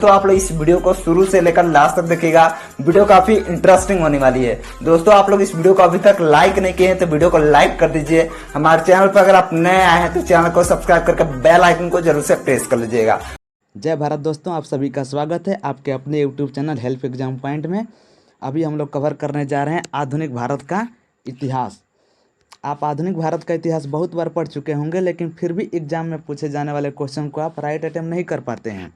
तो आप लोग इस वीडियो को शुरू से लेकर लास्ट तक देखिएगा। वीडियो काफी इंटरेस्टिंग होने वाली है। दोस्तों आप लोग इस वीडियो को अभी तक लाइक नहीं किए हैं तो वीडियो को लाइक कर दीजिए। हमारे चैनल पर अगर आप नए आए हैं तो चैनल को सब्सक्राइब करके बेल आइकन को जरूर से प्रेस कर लीजिएगा। जय भारत दोस्तों, आप सभी का स्वागत है आपके अपने YouTube channel help exam point में। अभी हम लोग कवर करने जा रहे हैं आधुनिक भारत का इतिहास। आप आधुनिक भारत का इतिहास बहुत बार पढ़ चुके होंगे, लेकिन फिर भी एग्जाम में पूछे जाने वाले क्वेश्चन को आप राइट अटेम्प्ट नहीं कर पाते हैं,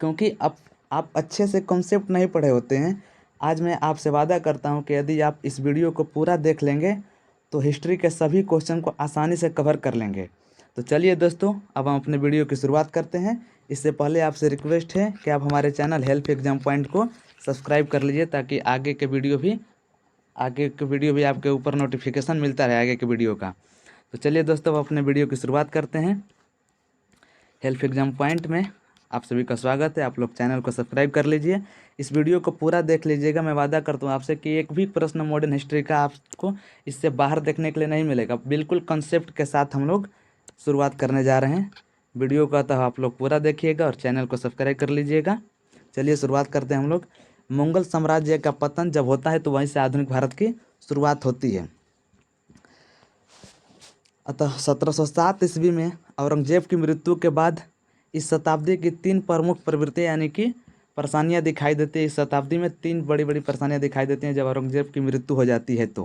क्योंकि अब आप अच्छे से कॉन्सेप्ट नहीं पढ़े होते हैं। आज मैं आपसे वादा करता हूं कि यदि आप इस वीडियो को पूरा देख लेंगे तो हिस्ट्री के सभी क्वेश्चन को आसानी से कवर कर लेंगे। तो चलिए दोस्तों, अब हम अपने वीडियो की शुरुआत करते हैं। इससे पहले आपसे रिक्वेस्ट है कि आप हमारे चैनल हेल्प एग्जाम पॉइंट को सब्सक्राइब कर लीजिए, ताकि आगे के वीडियो भी आपके ऊपर नोटिफिकेशन मिलता रहे आगे के वीडियो का। तो चलिए दोस्तों, अब अपने वीडियो की शुरुआत करते हैं। हेल्प एग्जाम पॉइंट में आप सभी का स्वागत है। आप लोग चैनल को सब्सक्राइब कर लीजिए, इस वीडियो को पूरा देख लीजिएगा। मैं वादा करता हूँ आपसे कि एक भी प्रश्न मॉडर्न हिस्ट्री का आपको इससे बाहर देखने के लिए नहीं मिलेगा। बिल्कुल कंसेप्ट के साथ हम लोग शुरुआत करने जा रहे हैं। वीडियो का तो आप लोग पूरा देखिएगा और चैनल को सब्सक्राइब कर लीजिएगा। चलिए शुरुआत करते हैं हम लोग। मुगल साम्राज्य का पतन जब होता है तो वहीं से आधुनिक भारत की शुरुआत होती है। अतः 1707 ईस्वी में औरंगजेब की मृत्यु के बाद इस शताब्दी की तीन प्रमुख प्रवृत्तियाँ यानी कि परेशानियाँ दिखाई देती है। इस शताब्दी में तीन बड़ी बड़ी परेशानियाँ दिखाई देती हैं जब औरंगजेब की मृत्यु हो जाती है। तो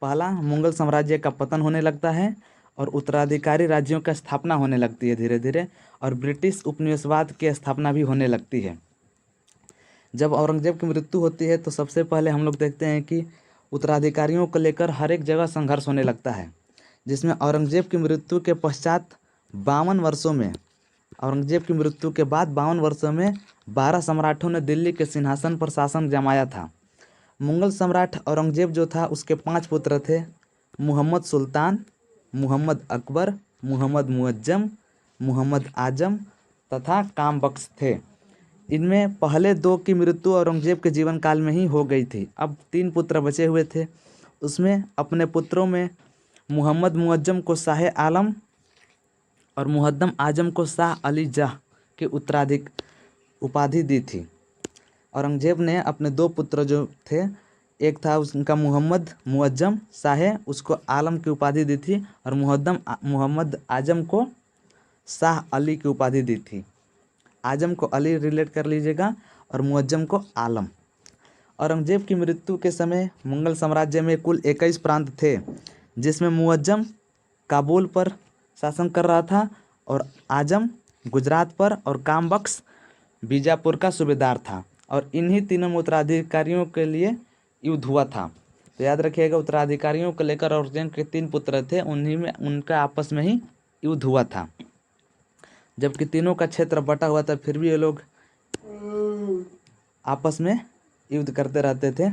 पहला, मुगल साम्राज्य का पतन होने लगता है और उत्तराधिकारी राज्यों की स्थापना होने लगती है धीरे धीरे, और ब्रिटिश उपनिवेशवाद की स्थापना भी होने लगती है। जब औरंगजेब की मृत्यु होती है तो सबसे पहले हम लोग देखते हैं कि उत्तराधिकारियों को लेकर हर एक जगह संघर्ष होने लगता है, जिसमें औरंगजेब की मृत्यु के पश्चात 52 वर्षों में औरंगजेब की मृत्यु के बाद 52 वर्षों में 12 सम्राटों ने दिल्ली के सिंहासन पर शासन जमाया था। मुगल सम्राट औरंगजेब जो था उसके 5 पुत्र थे, मोहम्मद सुल्तान, मोहम्मद अकबर, मोहम्मद मुअज्जम, मोहम्मद आजम तथा कामबख्श थे। इनमें पहले 2 की मृत्यु औरंगजेब के जीवन काल में ही हो गई थी। अब 3 पुत्र बचे हुए थे। उसमें अपने पुत्रों में मोहम्मद मुअज्जम को शाह आलम और मुहद्दम आजम को शाह अली जाह के उत्तराधिक उपाधि दी थी। औरंगजेब ने अपने 2 पुत्र जो थे, एक था उनका मोहम्मद मुअज्जम शाह, उसको आलम की उपाधि दी थी, और मोहम्मद आजम को शाह अली की उपाधि दी थी। आजम को अली रिलेट कर लीजिएगा और मुअज्जम को आलम। औरंगजेब की मृत्यु के समय मुगल साम्राज्य में कुल 21 प्रांत थे, जिसमें मुअज्जम काबुल पर शासन कर रहा था और आजम गुजरात पर और कामबख्श बीजापुर का सूबेदार था। और इन्हीं तीनों उत्तराधिकारियों के लिए युद्ध हुआ था। तो याद रखिएगा, उत्तराधिकारियों को लेकर औरंगजेब के 3 पुत्र थे, उन्हीं में उनका आपस में ही युद्ध हुआ था। जबकि तीनों का क्षेत्र बटा हुआ था, फिर भी ये लोग आपस में युद्ध करते रहते थे।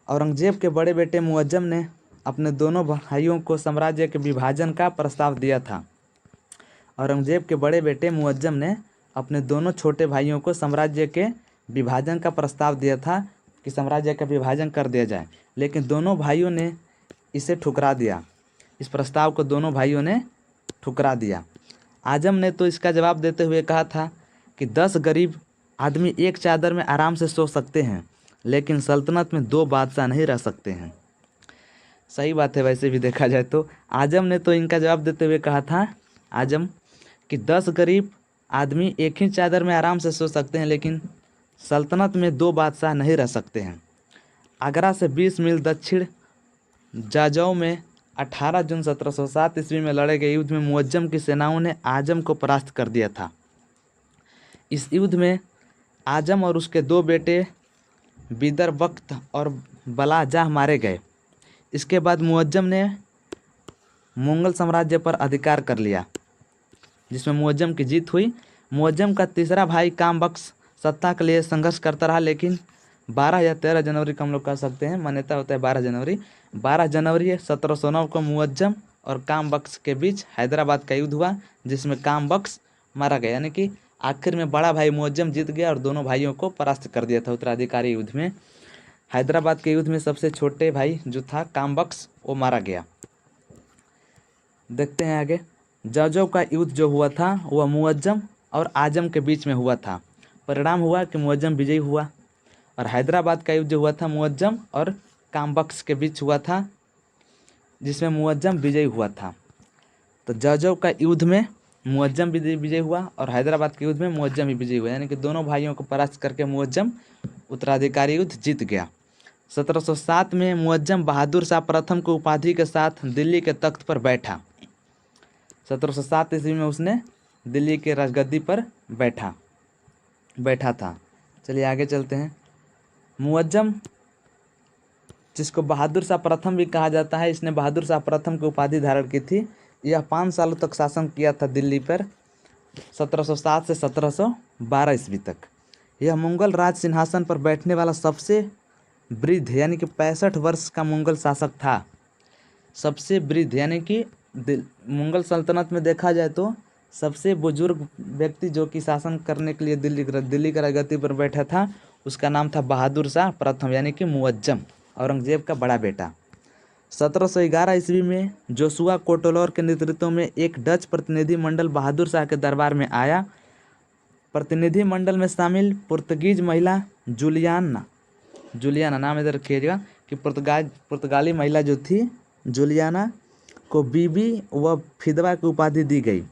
औरंगजेब के बड़े बेटे मुअज्जम ने अपने दोनों भाइयों को साम्राज्य के विभाजन का प्रस्ताव दिया था। औरंगजेब के बड़े बेटे मुअज्जम ने अपने दोनों छोटे भाइयों को साम्राज्य के विभाजन का प्रस्ताव दिया था कि साम्राज्य का विभाजन कर दिया जाए, लेकिन दोनों भाइयों ने इसे ठुकरा दिया। इस प्रस्ताव को दोनों भाइयों ने ठुकरा दिया। आजम ने तो इसका जवाब देते हुए कहा था कि 10 गरीब आदमी एक चादर में आराम से सो सकते हैं, लेकिन सल्तनत में 2 बादशाह नहीं रह सकते हैं। सही बात है, वैसे भी देखा जाए तो आजम ने तो इनका जवाब देते हुए कहा था कि 10 गरीब आदमी एक ही चादर में आराम से सो सकते हैं, लेकिन सल्तनत में 2 बादशाह नहीं रह सकते हैं। आगरा से 20 मील दक्षिण जाजौ में 18 जून 1707 ईस्वी में लड़े गए युद्ध में मुअज्जम की सेनाओं ने आजम को परास्त कर दिया था। इस युद्ध में आजम और उसके 2 बेटे बिदर बख्त और बलाजाह मारे गए। इसके बाद मुअज्जम ने मुगल साम्राज्य पर अधिकार कर लिया, जिसमें मुअज्जम की जीत हुई। मुअज्जम का तीसरा भाई कामबख्श सत्ता के लिए संघर्ष करता रहा, लेकिन 12 या 13 जनवरी को हम लोग कह सकते हैं, मान्यता होता है 12 जनवरी 1709 को मुअज्जम और कामबख्श के बीच हैदराबाद का युद्ध हुआ, जिसमें कामबख्श मारा गया। यानी कि आखिर में बड़ा भाई मुअज्जम जीत गया और दोनों भाइयों को परास्त कर दिया था उत्तराधिकारी युद्ध में। हैदराबाद के युद्ध में सबसे छोटे भाई जो था कामबख्श, वो मारा गया। देखते हैं आगे। जाजौ का युद्ध जो हुआ था वह मुअज्जम और आजम के बीच में हुआ था। परिणाम हुआ कि मुअज्जम विजयी हुआ। और हैदराबाद का युद्ध जो हुआ था मुअज्जम और कामबख्श के बीच हुआ था, जिसमें मुअज्जम विजयी हुआ था। तो जौजौ का युद्ध में मुअज्जम विजय हुआ और हैदराबाद के युद्ध में मुअज्जम ही विजयी हुआ, यानी कि दोनों भाइयों को परास्त करके मुअज्जम उत्तराधिकारी युद्ध जीत गया। 1707 में मुअज्जम बहादुर शाह प्रथम की उपाधि के साथ दिल्ली के तख्त पर बैठा। 1707 ईस्वी में उसने दिल्ली के राजगद्दी पर बैठा था। चलिए आगे चलते हैं। मुअज्जम, जिसको बहादुर शाह प्रथम भी कहा जाता है, इसने बहादुर शाह प्रथम की उपाधि धारण की थी। यह 5 सालों तक शासन किया था दिल्ली पर, 1707 से 1712 ईस्वी तक। यह मुगल राज सिंहासन पर बैठने वाला सबसे वृद्ध यानी कि 65 वर्ष का मुगल शासक था। सबसे वृद्ध यानी कि मुगल सल्तनत में देखा जाए तो सबसे बुजुर्ग व्यक्ति जो कि शासन करने के लिए दिल्ली का राजगद्दी पर बैठा था, उसका नाम था बहादुर शाह प्रथम यानी कि मुअज्जम, औरंगजेब का बड़ा बेटा। 1711 ईस्वी में जोशुआ कोटोलौर के नेतृत्व में एक डच प्रतिनिधि मंडल बहादुर शाह के दरबार में आया। प्रतिनिधि मंडल में शामिल पुर्तगीज महिला जूलियाना नाम इधर रखिएगा कि पुर्तगाली महिला जो थी जूलियाना को बीबी व फिदवा की उपाधि दी गई।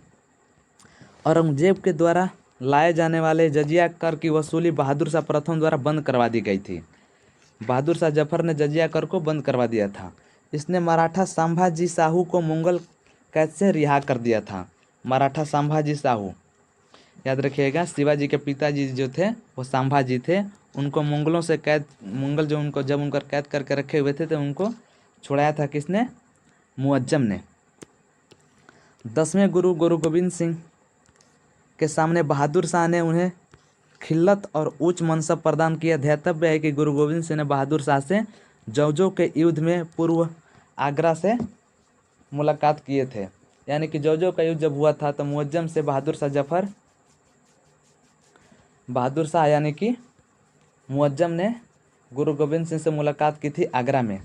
औरंगजेब के द्वारा लाए जाने वाले जजिया कर की वसूली बहादुर शाह प्रथम द्वारा बंद करवा दी गई थी। बहादुर शाह जफर ने जजिया कर को बंद करवा दिया था। इसने मराठा संभाजी साहू को मुगल कैद से रिहा कर दिया था। मराठा संभाजी साहू याद रखिएगा, शिवाजी के पिताजी जो थे वो संभाजी थे। उनको मुगलों से मुगल जो उनको जब उनका कैद करके रखे हुए थे तो उनको छुड़ाया था किसने? मुअज्जम ने। 10वें गुरु गोबिंद सिंह के सामने बहादुर शाह ने उन्हें खिल्लत और उच्च मनसब प्रदान किया। ध्यातव्य है कि गुरु गोविंद सिंह ने बहादुर शाह से जौजौ के युद्ध में पूर्व आगरा से मुलाकात किए थे। यानी कि जौजौ का युद्ध जब हुआ था तो मुअज्जम से बहादुर शाह यानी कि मुअज्जम ने गुरु गोविंद सिंह से मुलाकात की थी आगरा में।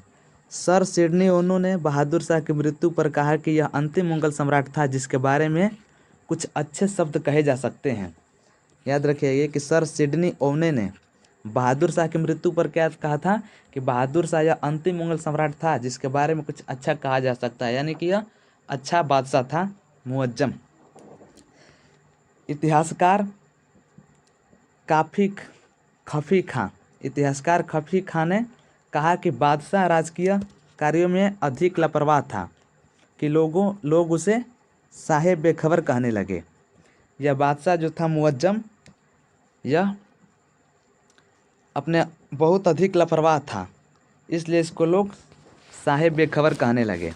सर सिडनी ओनो ने बहादुर शाह की मृत्यु पर कहा कि यह अंतिम मुगल सम्राट था जिसके बारे में कुछ अच्छे शब्द कहे जा सकते हैं। याद रखिए कि सर सिडनी ओने ने बहादुर शाह की मृत्यु पर क्या कहा था कि बहादुर शाह यह अंतिम मुगल सम्राट था जिसके बारे में कुछ अच्छा कहा जा सकता है, यानी कि यह अच्छा बादशाह था मुअज्जम। इतिहासकार खफी खां ने कहा कि बादशाह राजकीय कार्यों में अधिक लापरवाह था कि लोग उसे साहेब बेखबर कहने लगे। यह बादशाह जो था मुअज्जम, यह अपने बहुत अधिक लापरवाह था, इसलिए इसको लोग साहेब बेखबर कहने लगे।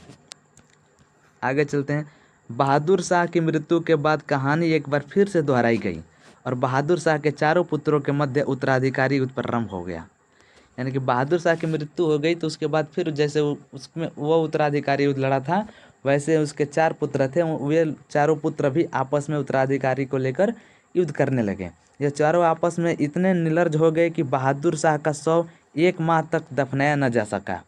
आगे चलते हैं। बहादुर शाह की मृत्यु के बाद कहानी एक बार फिर से दोहराई गई और बहादुर शाह के चारों पुत्रों के मध्य उत्तराधिकारी युद्ध प्रारंभ हो गया। यानी कि बहादुर शाह की मृत्यु हो गई तो उसके बाद फिर जैसे उसमें वो उत्तराधिकारी युद्ध लड़ा था, वैसे उसके 4 पुत्र थे, वे चारों पुत्र भी आपस में उत्तराधिकारी को लेकर युद्ध करने लगे। ये चारों आपस में इतने निर्लज्ज हो गए कि बहादुर शाह का शव 1 माह तक दफनाया न जा सका।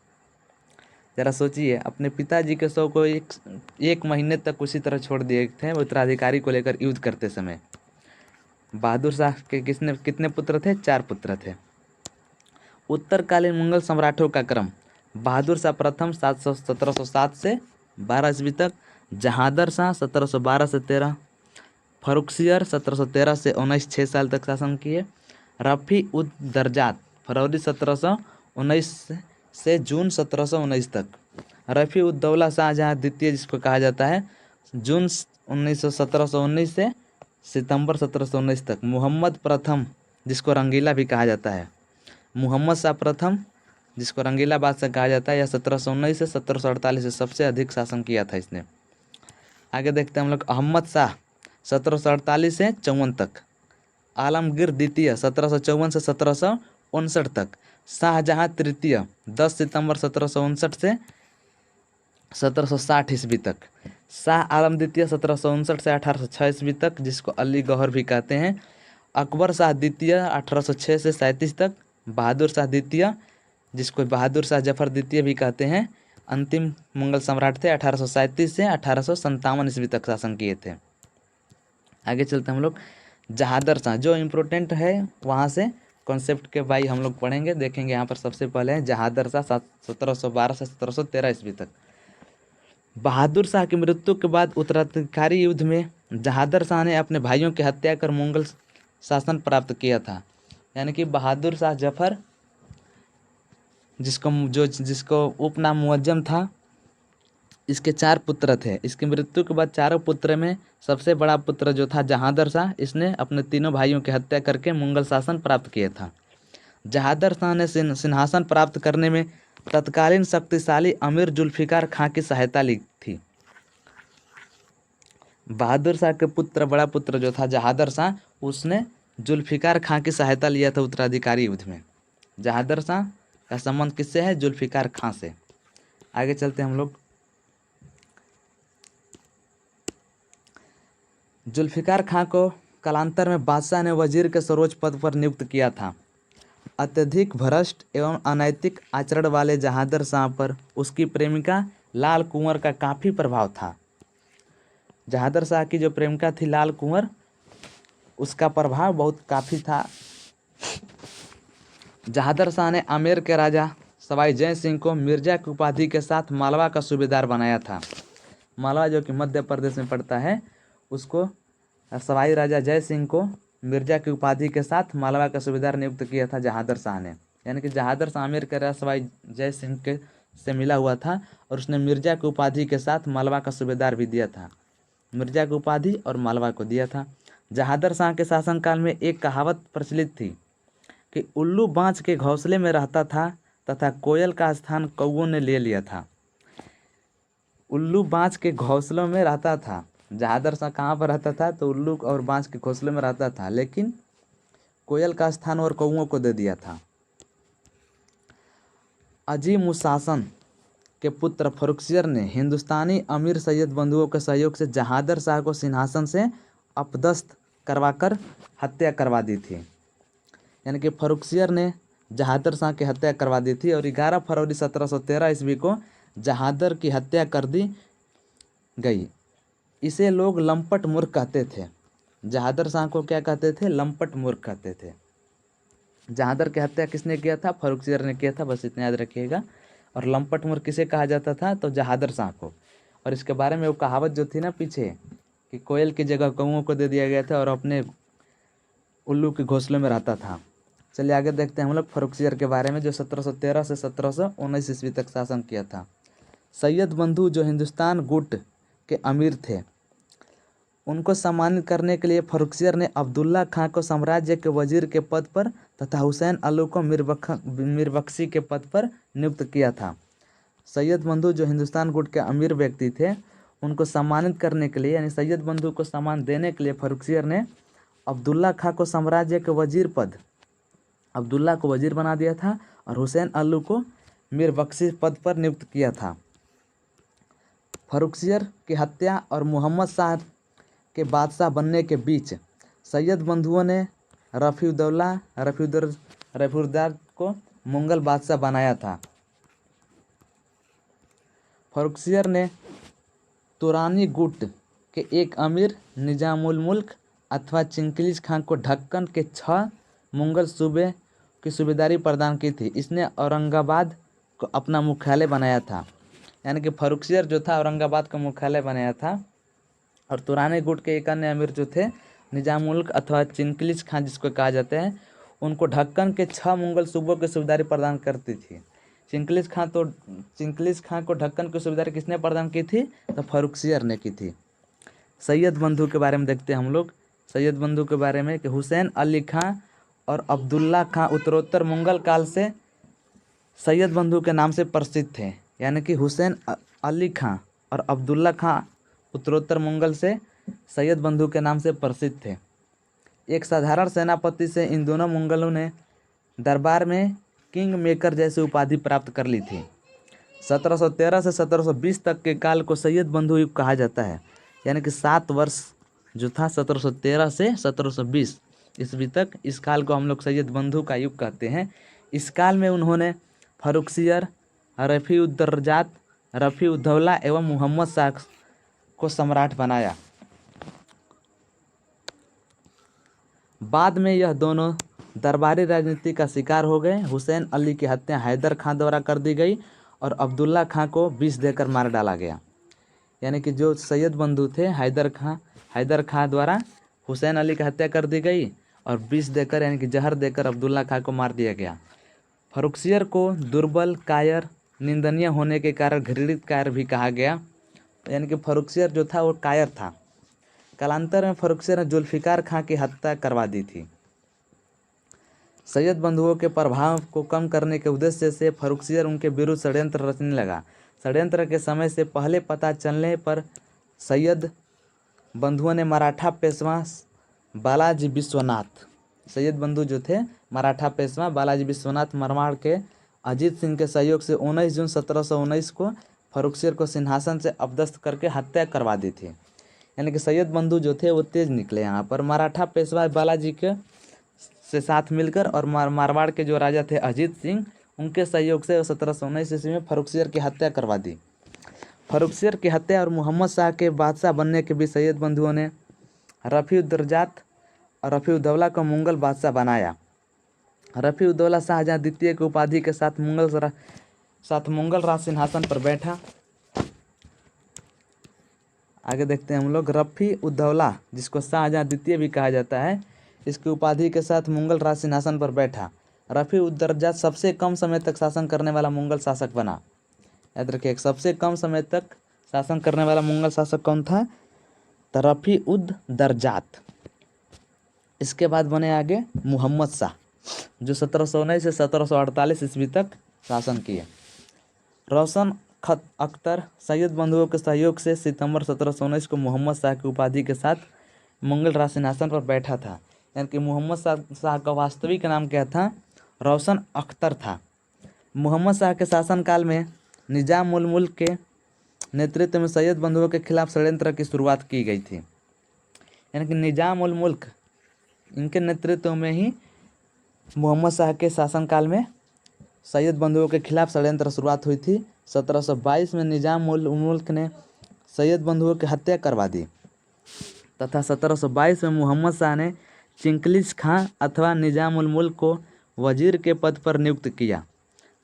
जरा सोचिए, अपने पिताजी के शव को एक महीने तक उसी तरह छोड़ दिए थे उत्तराधिकारी को लेकर युद्ध करते समय। बहादुर शाह के कितने पुत्र थे? 4 पुत्र थे। उत्तरकालीन मुगल सम्राटों का क्रम। बहादुर शाह प्रथम 1707 से 12 ईस्वी तक, जहादर शाह 1712 से 13, फर्रुखसियर 1713 से 19 6 साल तक शासन किए। रफ़ी उद दरजात फरवरी 1719 से जून 1719 तक। रफ़ी उद दौला शाहजहाँ द्वितीय जिसको कहा जाता है, जून 1719 से सितंबर 1719 तक। मोहम्मद प्रथम जिसको रंगीला भी कहा जाता है, मोहम्मद शाह प्रथम जिसको रंगीला बादशाह कहा जाता है, यह 1719 से 1748 से सबसे अधिक शासन किया था इसने। आगे देखते हैं हम लोग। अहमद शाह 1748 से 54 तक। आलमगीर द्वितीय 1754 से 1759 तक। शाहजहाँ तृतीय 10 सितंबर 1759 से 1760 ईस्वी तक। शाह आलम द्वितीय 1759 से 1806 ईस्वी तक, जिसको अली गौहर भी कहते हैं। अकबर शाह द्वितीय 1806 से 37 तक। बहादुर शाह द्वितीय जिसको बहादुर शाह जफर द्वितीय भी कहते हैं, अंतिम मुगल सम्राट थे, 1837 से 1857 ईस्वी तक शासन किए थे। आगे चलते हम लोग। जहादर शाह, जो इम्पोर्टेंट है वहाँ से कॉन्सेप्ट के भाई हम लोग पढ़ेंगे, देखेंगे। यहाँ पर सबसे पहले है जहादर शाह 1712 से 1713 ईस्वी तक। बहादुर शाह की मृत्यु के बाद उत्तराधिकारी युद्ध में जहादर शाह ने अपने भाइयों की हत्या कर मुगल शासन प्राप्त किया था। यानी कि बहादुर शाह जफर, जिसको उपनाम मुअज्जम था, इसके 4 पुत्र थे। इसकी मृत्यु के बाद चारों पुत्र में सबसे बड़ा पुत्र जो था जहादर शाह, इसने अपने तीनों भाइयों की हत्या करके मुगल शासन प्राप्त किया था। जहादर शाह ने सिंहासन प्राप्त करने में तत्कालीन शक्तिशाली अमीर जुल्फिकार खां की सहायता ली थी। बहादुर शाह के बड़ा पुत्र जो था जहादर शाह, उसने जुल्फिकार खां की सहायता लिया था उत्तराधिकारी युद्ध में। जहादर शाह का संबंध किससे है? जुल्फिकार खां से। आगे चलते हैं हम लोग। जुल्फिकार खां को कालांतर में बादशाह ने वजीर के सर्वोच्च पद पर नियुक्त किया था। अत्यधिक भ्रष्ट एवं अनैतिक आचरण वाले जहादर शाह पर उसकी प्रेमिका लाल कुंवर का काफ़ी प्रभाव था। जहादर शाह की जो प्रेमिका थी लाल कुंवर, उसका प्रभाव बहुत काफ़ी था। जहादर शाह ने आमेर के राजा सवाई जय सिंह को मिर्जा की उपाधि के साथ मालवा का सूबेदार बनाया था। मालवा जो कि मध्य प्रदेश में पड़ता है, उसको सवाई राजा जय सिंह को मिर्जा की उपाधि के साथ मालवा का सूबेदार नियुक्त किया था जहादर शाह ने। यानी कि जहादर शाह आमेर के राजा सवाई जय सिंह के से मिला हुआ था और उसने मिर्जा की उपाधि के साथ मालवा का सूबेदार भी दिया था। मिर्जा की उपाधि और मालवा को दिया था। जहादर शाह के शासनकाल में एक कहावत प्रचलित थी कि उल्लू बाँच के घोंसले में रहता था तथा कोयल का स्थान कौओं ने ले लिया था। उल्लू बाँच के घोंसलों में रहता था। जहादर शाह कहाँ पर रहता था? तो उल्लू और बाँच के घोंसले में रहता था, लेकिन कोयल का स्थान और कौओं को दे दिया था। अजीम मुशासन के पुत्र फर्रुखसियर ने हिंदुस्तानी अमीर सैयद बंधुओं के सहयोग से जहादर शाह को सिंहासन से अपदस्थ करवाकर हत्या करवा दी थी। यानी कि फर्रुखसियर ने जहादर शाह की हत्या करवा दी थी और 11 फरवरी 1713 ईस्वी को जहादर की हत्या कर दी गई। इसे लोग लंपट मूर्ख कहते थे। जहादर शाह को क्या कहते थे? लंपट मूर्ख कहते थे। जहादर की हत्या किसने किया था? फर्रुखसियर ने किया था, बस इतना याद रखिएगा। और लंपट मूर्ख किसे कहा जाता था? तो जहादर शाह को। और इसके बारे में वो कहावत जो थी ना पीछे, कि कोयल की जगह कौओं को दे दिया गया था और अपने उल्लू के घोंसले में रहता था। चलिए आगे देखते हैं हम लोग फर्रुखसियर के बारे में, जो 1713 से 1719 ईस्वी तक शासन किया था। सैयद बंधु जो हिंदुस्तान गुट के अमीर थे, उनको सम्मानित करने के लिए फर्रुखसियर ने अब्दुल्ला खां को साम्राज्य के वजीर के पद पर तथा हुसैन अली को मीरबख्शी के पद पर नियुक्त किया था। सैयद बंधु जो हिंदुस्तान गुट के अमीर व्यक्ति थे, उनको सम्मानित करने के लिए, यानी सैयद बंधु को सम्मान देने के लिए फर्रुखसियर ने अब्दुल्ला खां को साम्राज्य के वजीर अब्दुल्ला को वजीर बना दिया था और हुसैन अली को मीरबख्शी पद पर नियुक्त किया था। फर्रुखसियर की हत्या और मोहम्मद शाह के बादशाह बनने के बीच सैयद बंधुओं ने रफीउद्दौला को मुगल बादशाह बनाया था। फर्रुखसियर ने तुरानी गुट के एक अमीर निजामुल मुल्क अथवा चिंगिस खान को ढक्कन के 6 मुगल सूबे की सूबेदारी प्रदान की थी। इसने औरंगाबाद को अपना मुख्यालय बनाया था। यानी कि फर्रुखसियर जो था औरंगाबाद का मुख्यालय बनाया था। और तुरानी गुट के एक अन्य अमीर जो थे निजामुल मुल्क अथवा चिंगिस खान जिसको कहा जाता है, उनको ढक्कन के 6 मुगल सूबों की सूबेदारी प्रदान करती थी। चिंगिस खान को ढक्कन की सूबेदारी किसने प्रदान की थी? तो फर्रुखसियर ने की थी। सैयद बंधु के बारे में देखते हैं हम लोग। सैयद बंधु के बारे में कि हुसैन अली खां और अब्दुल्ला खां उत्तरोत्तर मुगल काल से सैयद बंधु के नाम से प्रसिद्ध थे। यानी कि हुसैन अली खां और अब्दुल्ला खां उत्तरोत्तर मुगल से सैयद बंधु के नाम से प्रसिद्ध थे। एक साधारण सेनापति से इन दोनों मुगलों ने दरबार में किंग मेकर जैसी उपाधि प्राप्त कर ली थी। 1713 से 1720 तक के काल को सैयद बंधु युग कहा जाता है। यानी कि 7 वर्ष जो था 1713 से 1720 ईस्वी तक, इस काल को हम लोग सैयद बंधु का युग कहते हैं। इस काल में उन्होंने फर्रुखसियर, रफीउद्दौला एवं मोहम्मद शाह को सम्राट बनाया। बाद में यह दोनों दरबारी राजनीति का शिकार हो गए। हुसैन अली की हत्या हैदर खां द्वारा कर दी गई और अब्दुल्ला खां को विष देकर मार डाला गया। यानी कि जो सैयद बंधु थे हैदर खां द्वारा हुसैन अली की हत्या कर दी गई और विष देकर यानी कि जहर देकर अब्दुल्ला खां को मार दिया गया। फर्रुखसियर को दुर्बल, कायर, निंदनीय होने के कारण घृणित कायर भी कहा गया। यानी कि फर्रुखसियर जो था वो कायर था। कालांतर में फर्रुखसियर ने जुल्फिकार खां की हत्या करवा दी थी। सैयद बंधुओं के प्रभाव को कम करने के उद्देश्य से फर्रुखसियर उनके विरुद्ध षड्यंत्र रचने लगा। षड्यंत्र के समय से पहले पता चलने पर सैयद बंधुओं ने मराठा पेशवा बालाजी विश्वनाथ, सैयद बंधु जो थे मराठा पेशवा बालाजी विश्वनाथ मारवाड़ के अजीत सिंह के सहयोग से 19 जून 1719 को फर्रुखसियर को सिंहासन से अपदस्थ करके हत्या करवा दी थी। यानी कि सैयद बंधु जो थे वो तेज निकले यहाँ पर। मराठा पेशवा बालाजी के से साथ मिलकर और मारवाड़ के जो राजा थे अजीत सिंह, उनके सहयोग से 1719 ईस्वी में फर्रुखसियर की हत्या करवा दी। फर्रुखसियर की हत्या और मोहम्मद शाह के बादशाह बनने के बीच सैयद बंधुओं ने रफ़ी-उद-दर्जात और रफ़ी-उद-दौला को मुगल बादशाह बनाया। रफ़ी-उद-दौला शाहजहाँ द्वितीय की उपाधि के साथ मुगल राज सिंहासन पर बैठा। आगे देखते हैं हम लोग। रफ़ी-उद-दौला, जिसको शाहजहाँ द्वितीय भी कहा जाता है, इसकी उपाधि के साथ मुगल राज सिंहासन पर बैठा। रफ़ी-उद-दर्जात सबसे कम समय तक शासन करने वाला मुगल शासक बना। याद रखिए, सबसे कम समय तक शासन करने वाला मुगल शासक कौन था? तो रफ़ी-उद-दर्जात। इसके बाद बने आगे मोहम्मद शाह, जो 1719 से 1748 ईस्वी तक शासन किए। रोशन अख्तर सैयद बंधुओं के सहयोग से सितंबर 1719 को मोहम्मद शाह की उपाधि के साथ मुगल राज सिंहासन पर बैठा था। यानी कि मोहम्मद शाह का वास्तविक नाम क्या था? रोशन अख्तर था। मोहम्मद शाह के शासनकाल में निजाम उल मुल्क के नेतृत्व में सैयद बंधुओं के खिलाफ षड्यंत्र की शुरुआत की गई थी। यानी कि निजाम उल मुल्क, इनके नेतृत्व में ही मोहम्मद शाह के शासनकाल में सैयद बंधुओं के खिलाफ षड्यंत्र शुरुआत हुई थी। 1722 में निजाम उल मुल्क ने सैयद बंधुओं की हत्या करवा दी तथा 1722 में मोहम्मद शाह ने चिंगलिज खां अथवा निजाम उल मुल्क को वजीर के पद पर नियुक्त किया।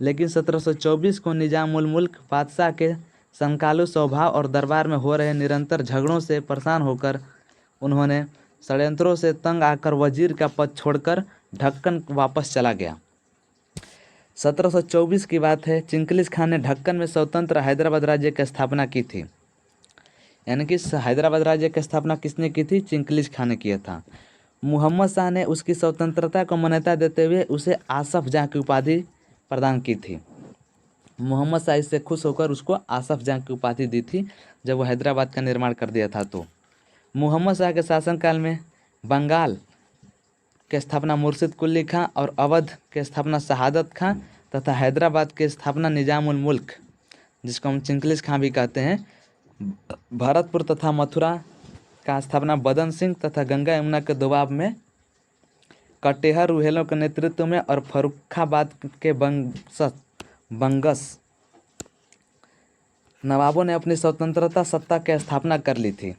लेकिन 1724 को निजाम उल मुल्क बादशाह के संकालु स्वभाव और दरबार में हो रहे निरंतर झगड़ों से परेशान होकर उन्होंने षड्यंत्रों से तंग आकर वजीर का पद छोड़कर ढक्कन वापस चला गया। 1724 की बात है। चिंगलिज खान ने ढक्कन में स्वतंत्र हैदराबाद राज्य की स्थापना की थी। यानी कि हैदराबाद राज्य की स्थापना किसने की थी? चिंगलिज खान ने किया था। मोहम्मद शाह ने उसकी स्वतंत्रता को मान्यता देते हुए उसे आसफ जहाँ की उपाधि प्रदान की थी। मोहम्मद शाह इससे खुश होकर उसको आसफ जहाँ की उपाधि दी थी जब वो हैदराबाद का निर्माण कर दिया था। तो मोहम्मद शाह के शासनकाल में बंगाल के स्थापना मुर्शिद कुली खां और अवध के स्थापना शहादत खां तथा हैदराबाद के स्थापना निजाम उल मुल्क, जिसको हम चिंगलिज खां भी कहते हैं, भरतपुर तथा मथुरा का स्थापना बदन सिंह तथा गंगा यमुना के दोआब में कटेहर रुहेलों के नेतृत्व में और फर्रुखाबाद के बंगस नवाबों ने अपनी स्वतंत्रता सत्ता की स्थापना कर ली थी।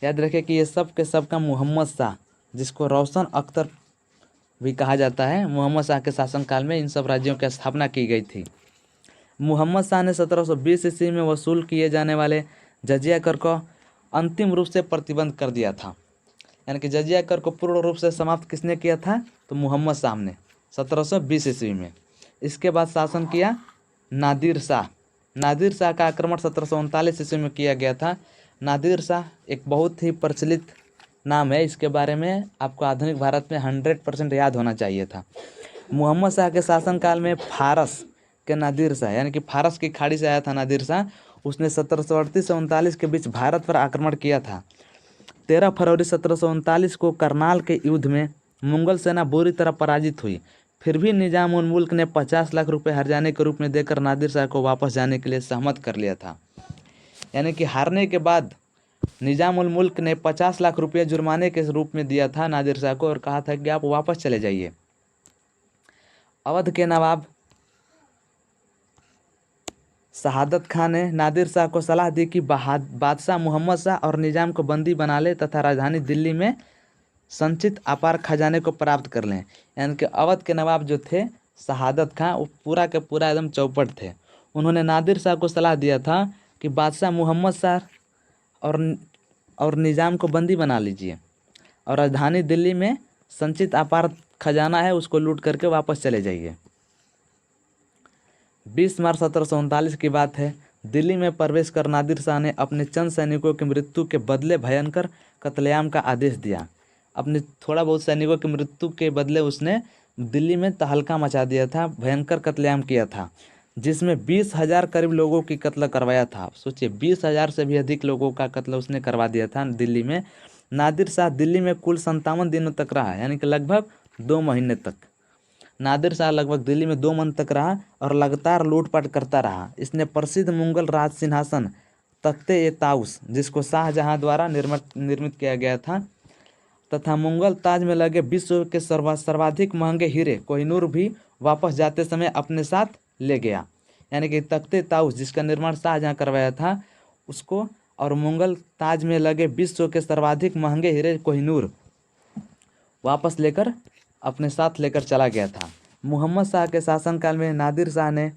याद रखें कि ये सब के सब का मोहम्मद शाह, जिसको रोशन अख्तर भी कहा जाता है, मोहम्मद शाह के शासनकाल में इन सब राज्यों की स्थापना की गई थी। मोहम्मद शाह ने 1720 ईस्वी में वसूल किए जाने वाले जजिया कर को अंतिम रूप से प्रतिबंध कर दिया था। यानी कि जजिया कर को पूर्ण रूप से समाप्त किसने किया था? तो मोहम्मद शाह ने 1720 ईस्वी में। इसके बाद शासन किया नादिर शाह। नादिर शाह का आक्रमण 1739 ईस्वी में किया गया था। नादिर शाह एक बहुत ही प्रचलित नाम है, इसके बारे में आपको आधुनिक भारत में 100% याद होना चाहिए था। मोहम्मद शाह के शासनकाल में फारस के नादिर शाह, यानी कि फारस की खाड़ी से आया था नादिर शाह, उसने 1738 से 39 के बीच भारत पर आक्रमण किया था। 13 फरवरी 1739 को करनाल के युद्ध में मुगल सेना बुरी तरह पराजित हुई। फिर भी निजाम उल मुल्क ने 50 लाख रुपए हर्जाने के रूप में देकर नादिर शाह को वापस जाने के लिए सहमत कर लिया था। यानी कि हारने के बाद निजाम उल मुल्क ने 50 लाख रुपये जुर्माने के रूप में दिया था नादिर शाह को और कहा था कि आप वापस चले जाइए। अवध के नवाब शहादत खान ने नादिर शाह को सलाह दी कि बादशाह मोहम्मद शाह और निजाम को बंदी बना ले तथा राजधानी दिल्ली में संचित अपार खजाने को प्राप्त कर लें। यानी कि अवध के नवाब जो थे शहादत खां, वो पूरा के पूरा एकदम चौपट थे। उन्होंने नादिर शाह को सलाह दिया था कि बादशाह मोहम्मद शाह और निज़ाम को बंदी बना लीजिए और राजधानी दिल्ली में संचित अपार खजाना है उसको लूट करके वापस चले जाइए। 20 मार्च 1739 की बात है। दिल्ली में प्रवेश कर नादिर शाह ने अपने चंद सैनिकों की मृत्यु के बदले भयंकर कत्लेआम का आदेश दिया। अपने थोड़ा बहुत सैनिकों की मृत्यु के बदले उसने दिल्ली में तहलका मचा दिया था, भयंकर कत्लेआम किया था, जिसमें 20,000 करीब लोगों की कत्ल करवाया था। सोचिए 20,000 से भी अधिक लोगों का कत्ल उसने करवा दिया था दिल्ली में। नादिर शाह दिल्ली में कुल 57 दिनों तक रहा, यानी कि लगभग 2 महीने तक। नादिर शाह लगभग दिल्ली में 2 महीने तक रहा और लगातार लूटपाट करता रहा। इसने प्रसिद्ध मुगल राज सिंहासन तख्त-ए-ताउस, जिसको शाहजहां द्वारा निर्मित किया गया था, तथा मुगल ताज में लगे विश्व के सर्वाधिक महंगे हीरे कोहिनूर भी वापस जाते समय अपने साथ ले गया। यानी कि तख्त-ए-ताउस जिसका निर्माण शाहजहां करवाया था उसको, और मुगल ताज में लगे विश्व के सर्वाधिक महंगे हीरे कोहिनूर वापस लेकर अपने साथ लेकर चला गया था। मोहम्मद शाह के शासनकाल में नादिर शाह ने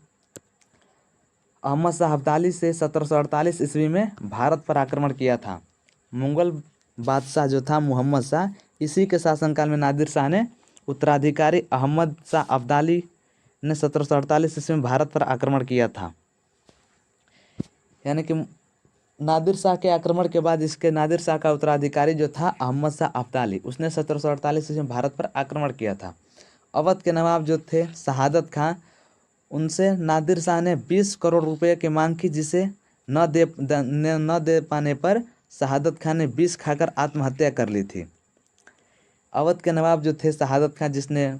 अहमद शाह अब्दाली से 1748 ईस्वी में भारत पर आक्रमण किया था। मुगल बादशाह जो था मोहम्मद शाह, इसी के शासनकाल में नादिर शाह ने उत्तराधिकारी अहमद शाह अब्दाली ने 1748 ईस्वी में भारत पर आक्रमण किया था। यानी कि नादिर शाह के आक्रमण के बाद इसके नादिर शाह का उत्तराधिकारी जो था अहमद शाह अब्दाली, उसने 1748 ईस्वी में भारत पर आक्रमण किया था। अवध के नवाब जो थे शहादत खां, उनसे नादिर शाह ने 20 करोड़ रुपए की मांग की, जिसे न दे पाने पर शहादत खां ने 20 खाकर आत्महत्या कर ली थी। अवध के नवाब जो थे शहादत खां, जिसने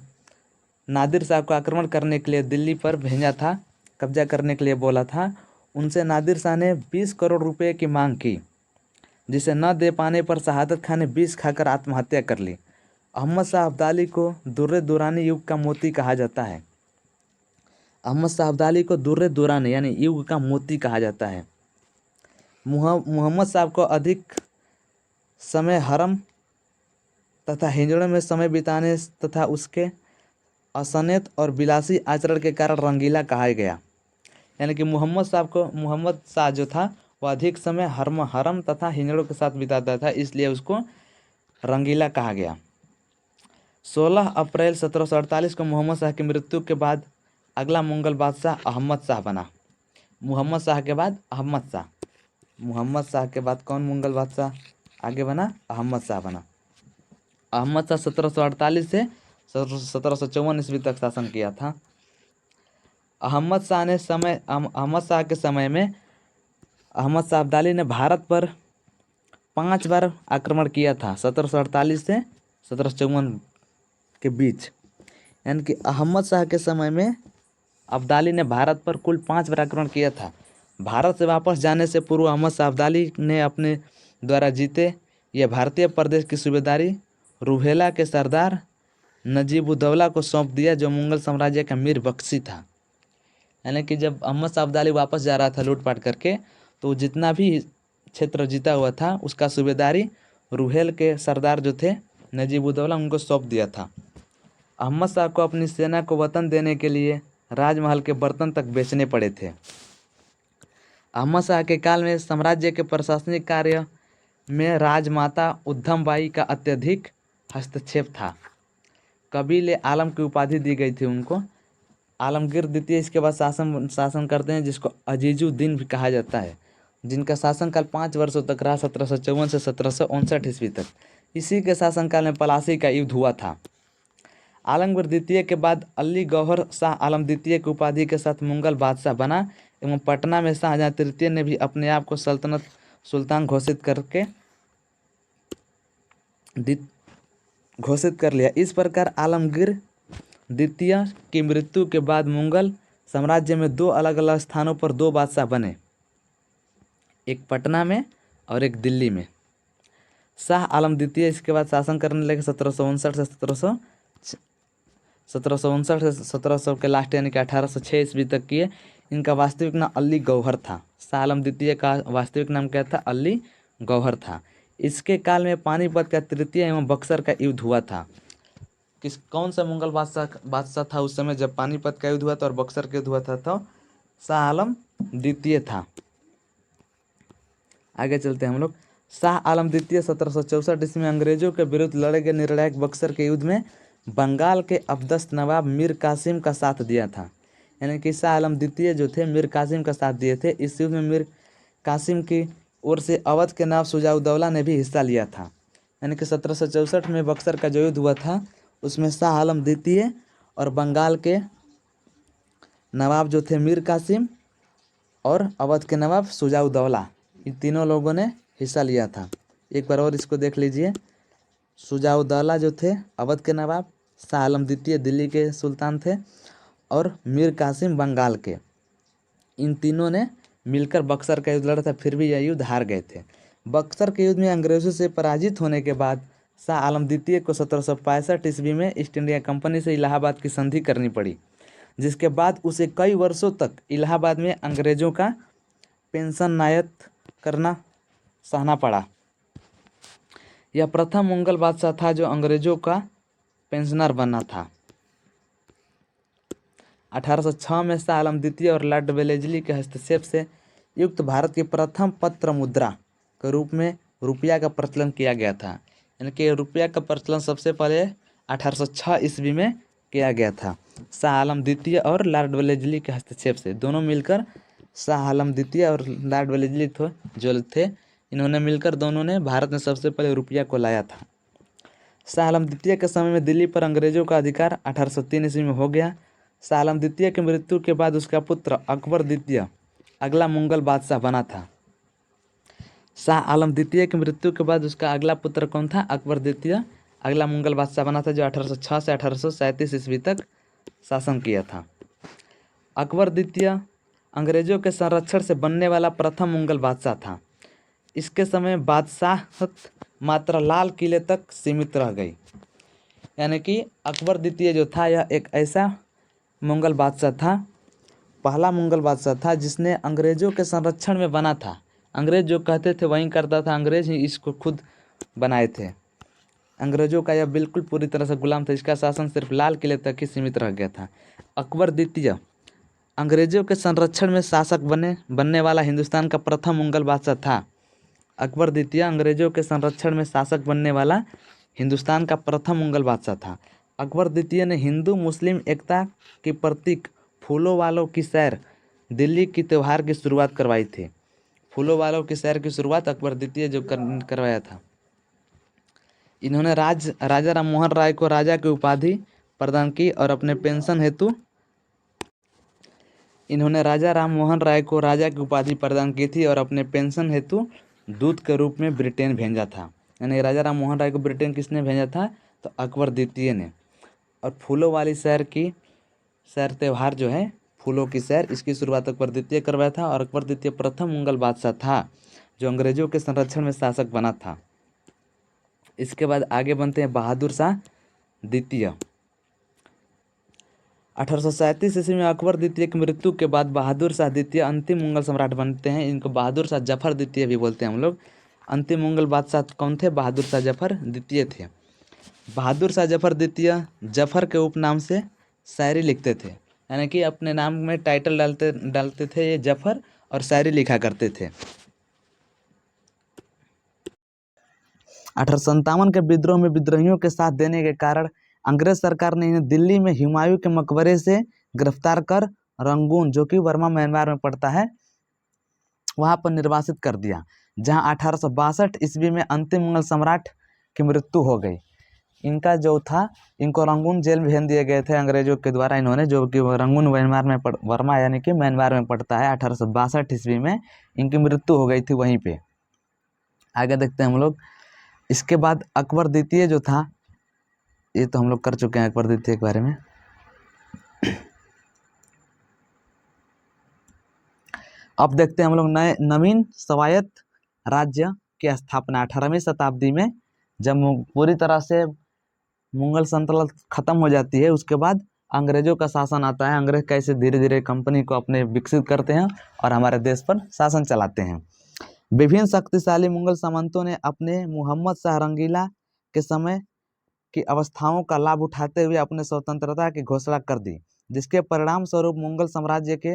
नादिर शाह को आक्रमण करने के लिए दिल्ली पर भेजा था, कब्जा करने के लिए बोला था, उनसे नादिर शाह ने 20 करोड़ रुपए की मांग की, जिसे न दे पाने पर शहादत खां ने 20 खाकर आत्महत्या कर ली। अहमद शाह अब्दाली को दुर्र दुरानी युग का मोती कहा जाता है। अहमद शाह अब्दाली को दुर्र दुरानी यानी युग का मोती कहा जाता है। मोहम्मद साहब को अधिक समय हरम तथा हिजड़े में समय बिताने तथा उसके असनेत और विलासी आचरण के कारण रंगीला कहा गया। यानी कि मोहम्मद शाह जो था वह अधिक समय हरम तथा हिजड़ों के साथ बिताता था, इसलिए उसको रंगीला कहा गया। 16 अप्रैल 1748 को मोहम्मद शाह की मृत्यु के बाद अगला मुगल बादशाह अहमद शाह बना। मोहम्मद शाह के बाद अहमद शाह, मोहम्मद शाह के बाद कौन मुगल बादशाह आगे बना? अहमद शाह बना। अहमद शाह 1748 से 1754 ईस्वी तक शासन किया था। अहमद शाह के समय में अहमद शाह अब्दाली ने भारत पर 5 बार आक्रमण किया था, 1748 से 1754 के बीच। यानी कि अहमद शाह के समय में अब्दाली ने भारत पर कुल 5 बार आक्रमण किया था। भारत से वापस जाने से पूर्व अहमद शाह अब्दाली ने अपने द्वारा जीते यह भारतीय प्रदेश की सूबेदारी रूहेला के सरदार नजीब-उद-दौला को सौंप दिया, जो मुगल साम्राज्य का मीर बख्शी था। यानी कि जब अहमद शाह अब्दाली वापस जा रहा था लूटपाट करके, तो जितना भी क्षेत्र जीता हुआ था उसका सूबेदारी रूहेल के सरदार जो थे नजीब-उद-दौला, उनको सौंप दिया था। अहमद शाह को अपनी सेना को वतन देने के लिए राजमहल के बर्तन तक बेचने पड़े थे। अहमद शाह के काल में साम्राज्य के प्रशासनिक कार्य में राजमाता उद्धम बाई का अत्यधिक हस्तक्षेप था। कबीले आलम की उपाधि दी गई थी उनको। आलमगीर द्वितीय इसके बाद शासन करते हैं, जिसको अजीजुद्दीन भी कहा जाता है, जिनका शासनकाल 5 वर्षों तक रहा, 1754 से 1759 ईस्वी तक। इसी के शासनकाल में पलासी का युद्ध हुआ था। आलमगीर द्वितीय के बाद अली गौहर शाह आलम द्वितीय की उपाधि के साथ मुगल बादशाह बना एवं पटना में शाहजहां तृतीय ने भी अपने आप को सल्तनत सुल्तान घोषित कर लिया। इस प्रकार आलमगीर द्वितीय की मृत्यु के बाद मुगल साम्राज्य में 2 अलग अलग स्थानों पर 2 बादशाह बने, एक पटना में और एक दिल्ली में। शाह आलम द्वितीय इसके बाद शासन करने लगे 1759 से 1700 के लास्ट यानी कि 1806 ईस्वी तक किए। इनका वास्तविक नाम अली गौहर था। शाह आलम द्वितीय का वास्तविक नाम क्या था? अली गौहर था। इसके काल में पानीपत का तृतीय एवं बक्सर का युद्ध हुआ था। कौन सा मुगल बादशाह था उस समय जब पानीपत का युद्ध हुआ था और बक्सर का युद्ध हुआ था? तो शाह आलम द्वितीय था। आगे चलते हैं हम लोग। शाह आलम द्वितीय 1764 ईस्वी में अंग्रेजों के विरुद्ध लड़े गए निर्णायक बक्सर के युद्ध में बंगाल के अब्दस्त नवाब मीर कासिम का साथ दिया था। यानी कि शाह आलम द्वितीय जो थे मीर कासिम का साथ दिए थे। इस युद्ध में मीर कासिम की ओर से अवध के नवाब शुजाउद्दौला ने भी हिस्सा लिया था। यानी कि 1764 में बक्सर का जो युद्ध हुआ था उसमें शाह आलम द्वितीय और बंगाल के नवाब जो थे मीर कासिम और अवध के नवाब शुजाउद्दौला, इन तीनों लोगों ने हिस्सा लिया था। एक बार और इसको देख लीजिए। शुजाउद्दौला जो थे अवध के नवाब, शाह आलम द्वितीय दिल्ली के सुल्तान थे और मीर कासिम बंगाल के, इन तीनों ने मिलकर बक्सर का युद्ध लड़ा था। फिर भी यह युद्ध हार गए थे। बक्सर के युद्ध में अंग्रेजों से पराजित होने के बाद शाह आलम द्वितीय को 1765 ईस्वी में ईस्ट इंडिया कंपनी से इलाहाबाद की संधि करनी पड़ी, जिसके बाद उसे कई वर्षों तक इलाहाबाद में अंग्रेजों का पेंशन नायत करना सहना पड़ा। यह प्रथम मुगल बादशाह था जो अंग्रेजों का पेंशनर बना था। 1806 में शाह आलम द्वितीय और लॉर्ड वेलेस्ली के हस्तक्षेप से युक्त भारत की प्रथम पत्र मुद्रा के रूप में रुपया का प्रचलन किया गया था। यानी कि रुपया का प्रचलन सबसे पहले 1806 ईस्वी में किया गया था। शाह आलम द्वितीय और लॉर्ड वेलेस्ली के हस्तक्षेप से, दोनों मिलकर, शाह आलम द्वितीय और लॉर्ड वेलेस्ली जो थे, इन्होंने मिलकर दोनों ने भारत में सबसे पहले रुपया को लाया था। शाह आलम द्वितीय के समय में दिल्ली पर अंग्रेजों का अधिकार 1803 ईस्वी में हो गया। शाह आलम द्वितीय की मृत्यु के बाद उसका पुत्र अकबर द्वितीय अगला मुगल बादशाह बना था। शाह आलम द्वितीय की मृत्यु के बाद उसका अगला पुत्र कौन था? अकबर द्वितीय अगला मुगल बादशाह बना था, जो 1806 से 1837 ईस्वी तक शासन किया था। अकबर द्वितीय अंग्रेजों के संरक्षण से बनने वाला प्रथम मुगल बादशाह था। इसके समय बादशाहत मात्र लाल किले तक सीमित रह गई। यानी कि अकबर द्वितीय जो था यह एक ऐसा मुगल बादशाह था, पहला मुगल बादशाह था जिसने अंग्रेजों के संरक्षण में बना था। अंग्रेज जो कहते थे वहीं करता था, अंग्रेज ही इसको खुद बनाए थे। अंग्रेजों का यह बिल्कुल पूरी तरह से गुलाम था। इसका शासन सिर्फ लाल किले तक ही सीमित रह गया था। अकबर द्वितीय अंग्रेजों के संरक्षण में शासक बनने वाला हिंदुस्तान का प्रथम मुगल बादशाह था। अकबर द्वितीय अंग्रेजों के संरक्षण में शासक बनने वाला हिंदुस्तान का प्रथम मुगल बादशाह था। अकबर द्वितीय ने हिंदू मुस्लिम एकता के प्रतीक फूलों वालों की सैर दिल्ली की त्यौहार की शुरुआत करवाई थी। फूलों वालों की सैर की शुरुआत अकबर द्वितीय जो करवाया था। इन्होंने राजा राम मोहन राय को राजा की उपाधि प्रदान की और अपने पेंशन हेतु इन्होंने राजा राम मोहन राय को राजा की उपाधि प्रदान की थी और अपने पेंशन हेतु दूत के रूप में ब्रिटेन भेजा था। यानी राजा राम मोहन राय को ब्रिटेन किसने भेजा था? तो अकबर द्वितीय ने। और फूलों वाली सैर त्यौहार जो है, फूलों की सैर, इसकी शुरुआत अकबर द्वितीय करवाया था। और अकबर द्वितीय प्रथम मुगल बादशाह था जो अंग्रेजों के संरक्षण में शासक बना था। इसके बाद आगे बनते हैं बहादुर शाह द्वितीय। 1837 ईस्वी में अकबर द्वितीय की मृत्यु के बाद बहादुर शाह द्वितीय अंतिम मुगल सम्राट बनते हैं। इनको बहादुर शाह जफर द्वितीय भी बोलते हैं हम लोग। अंतिम मुगल बादशाह कौन थे? बहादुर शाह जफर द्वितीय थे। बहादुर शाह जफर द्वितीय जफर के उपनाम से शायरी लिखते थे। यानी कि अपने नाम में टाइटल डालते थे ये जफर, और शायरी लिखा करते थे। 1857 के विद्रोह में विद्रोहियों के साथ देने के कारण अंग्रेज सरकार ने इन्हें दिल्ली में हुमायूं के मकबरे से गिरफ्तार कर रंगून, जो कि बर्मा म्यांमार में पड़ता है, वहां पर निर्वासित कर दिया, जहां 1862 ईस्वी में अंतिम मुगल सम्राट की मृत्यु हो गई। इनका जो था, इनको रंगून जेल में भेज दिए गए थे अंग्रेजों के द्वारा। इन्होंने, जो कि रंगून म्यांमार में बर्मा यानी कि म्यांमार में पड़ता है, 1862 ईस्वी में इनकी मृत्यु हो गई थी वहीं पे। आगे देखते हैं हम लोग। इसके बाद अकबर द्वितीय जो था, ये तो हम लोग कर चुके हैं अकबर द्वितीय के बारे में। अब देखते हैं हम लोग नवीन स्वायत्त राज्य की स्थापना 18वीं शताब्दी में, जब पूरी तरह से मुगल सल्तनत खत्म हो जाती है, उसके बाद अंग्रेजों का शासन आता है। अंग्रेज कैसे धीरे धीरे कंपनी को अपने विकसित करते हैं और हमारे देश पर शासन चलाते हैं। विभिन्न शक्तिशाली मुगल सामंतों ने अपने मुहम्मद शाह रंगीला के समय की अवस्थाओं का लाभ उठाते हुए अपने स्वतंत्रता की घोषणा कर दी, जिसके परिणाम स्वरूप मुगल साम्राज्य के